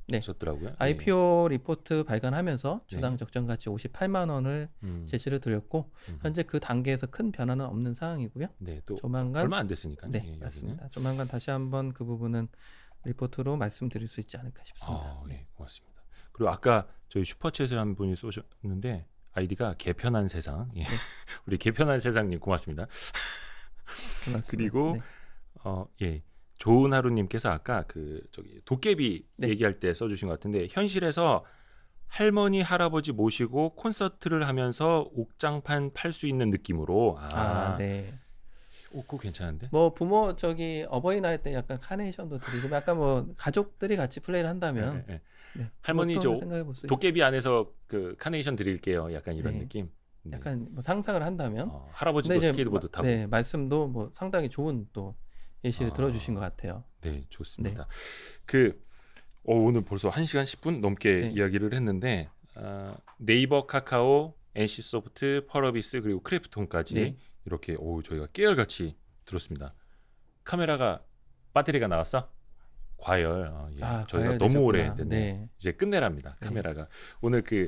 Speaker 1: 네.
Speaker 2: 쓰셨더라고요.
Speaker 1: IPO 리포트 발간하면서 주당
Speaker 2: 네.
Speaker 1: 적정 가치 58만 원을 제시를 드렸고 현재 그 단계에서 큰 변화는 없는 상황이고요.
Speaker 2: 네, 또
Speaker 1: 조만간
Speaker 2: 얼마 안 됐으니까.
Speaker 1: 네,
Speaker 2: 여기는.
Speaker 1: 맞습니다. 조만간 다시 한번 그 부분은 리포트로 말씀드릴 수 있지 않을까 싶습니다.
Speaker 2: 예, 고맙습니다. 그리고 아까 저희 슈퍼챗을 한 분이 쏘셨는데 아이디가 개편한 세상. 예. 우리 개편한 세상님 고맙습니다.
Speaker 1: 고맙습니다.
Speaker 2: 그리고
Speaker 1: 네.
Speaker 2: 예. 좋은 하루님께서 아까 그 저기 도깨비
Speaker 1: 네.
Speaker 2: 얘기할 때 써주신 것 같은데 현실에서 할머니 할아버지 모시고 콘서트를 하면서 옥장판 팔 수 있는 느낌으로
Speaker 1: 네.
Speaker 2: 그거 괜찮은데?
Speaker 1: 뭐 부모 저기 어버이날 때 약간 카네이션도 드리고 약간 뭐 가족들이 같이 플레이를 한다면
Speaker 2: 네.
Speaker 1: 네,
Speaker 2: 할머니
Speaker 1: 그것도
Speaker 2: 저
Speaker 1: 생각해 볼 수 있어요.
Speaker 2: 도깨비 안에서 그 카네이션 드릴게요. 약간 이런
Speaker 1: 네.
Speaker 2: 느낌. 네.
Speaker 1: 약간 뭐 상상을 한다면
Speaker 2: 할아버지도
Speaker 1: 근데 이제
Speaker 2: 스케이트보드 타고.
Speaker 1: 네, 말씀도 뭐 상당히 좋은 또 예시를
Speaker 2: 아.
Speaker 1: 들어주신 것 같아요.
Speaker 2: 네, 좋습니다. 오늘 벌써 1시간 10분 넘게
Speaker 1: 네.
Speaker 2: 이야기를 했는데 네이버, 카카오, NC소프트, 펄어비스 그리고 크래프톤까지
Speaker 1: 네.
Speaker 2: 이렇게 저희가 깨알같이 들었습니다. 카메라가 배터리가 나왔어? 과열. 저희가
Speaker 1: 과열
Speaker 2: 너무 오래
Speaker 1: 되셨구나.
Speaker 2: 했는데
Speaker 1: 네.
Speaker 2: 이제 끝내랍니다.
Speaker 1: 네.
Speaker 2: 카메라가. 오늘 그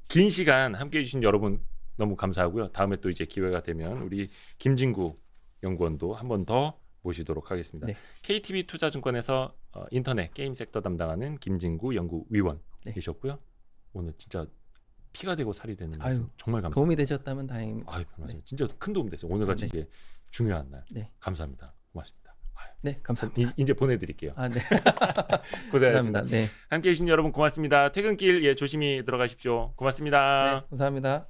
Speaker 2: 긴 시간 함께해 주신 여러분 너무 감사하고요. 다음에 또 이제 기회가 되면 우리 김진구 연구원도 한 번 더 모시도록 하겠습니다.
Speaker 1: 네.
Speaker 2: KTB 투자증권에서 인터넷 게임 섹터 담당하는 김진구 연구위원이셨고요. 오늘 진짜 피가 되고 살이 되는 말씀
Speaker 1: 아유,
Speaker 2: 정말 감사합니다.
Speaker 1: 도움이 되셨다면 다행입니다.
Speaker 2: 별 말씀. 진짜 큰 도움 됐어요. 오늘 같이
Speaker 1: 네.
Speaker 2: 이제 중요한 날.
Speaker 1: 네.
Speaker 2: 감사합니다. 고맙습니다.
Speaker 1: 네, 감사합니다.
Speaker 2: 이제 보내드릴게요.
Speaker 1: 네.
Speaker 2: 고생하셨습니다.
Speaker 1: 감사합니다. 네.
Speaker 2: 함께해 주신 여러분 고맙습니다. 퇴근길 조심히 들어가십시오. 고맙습니다.
Speaker 1: 네, 감사합니다.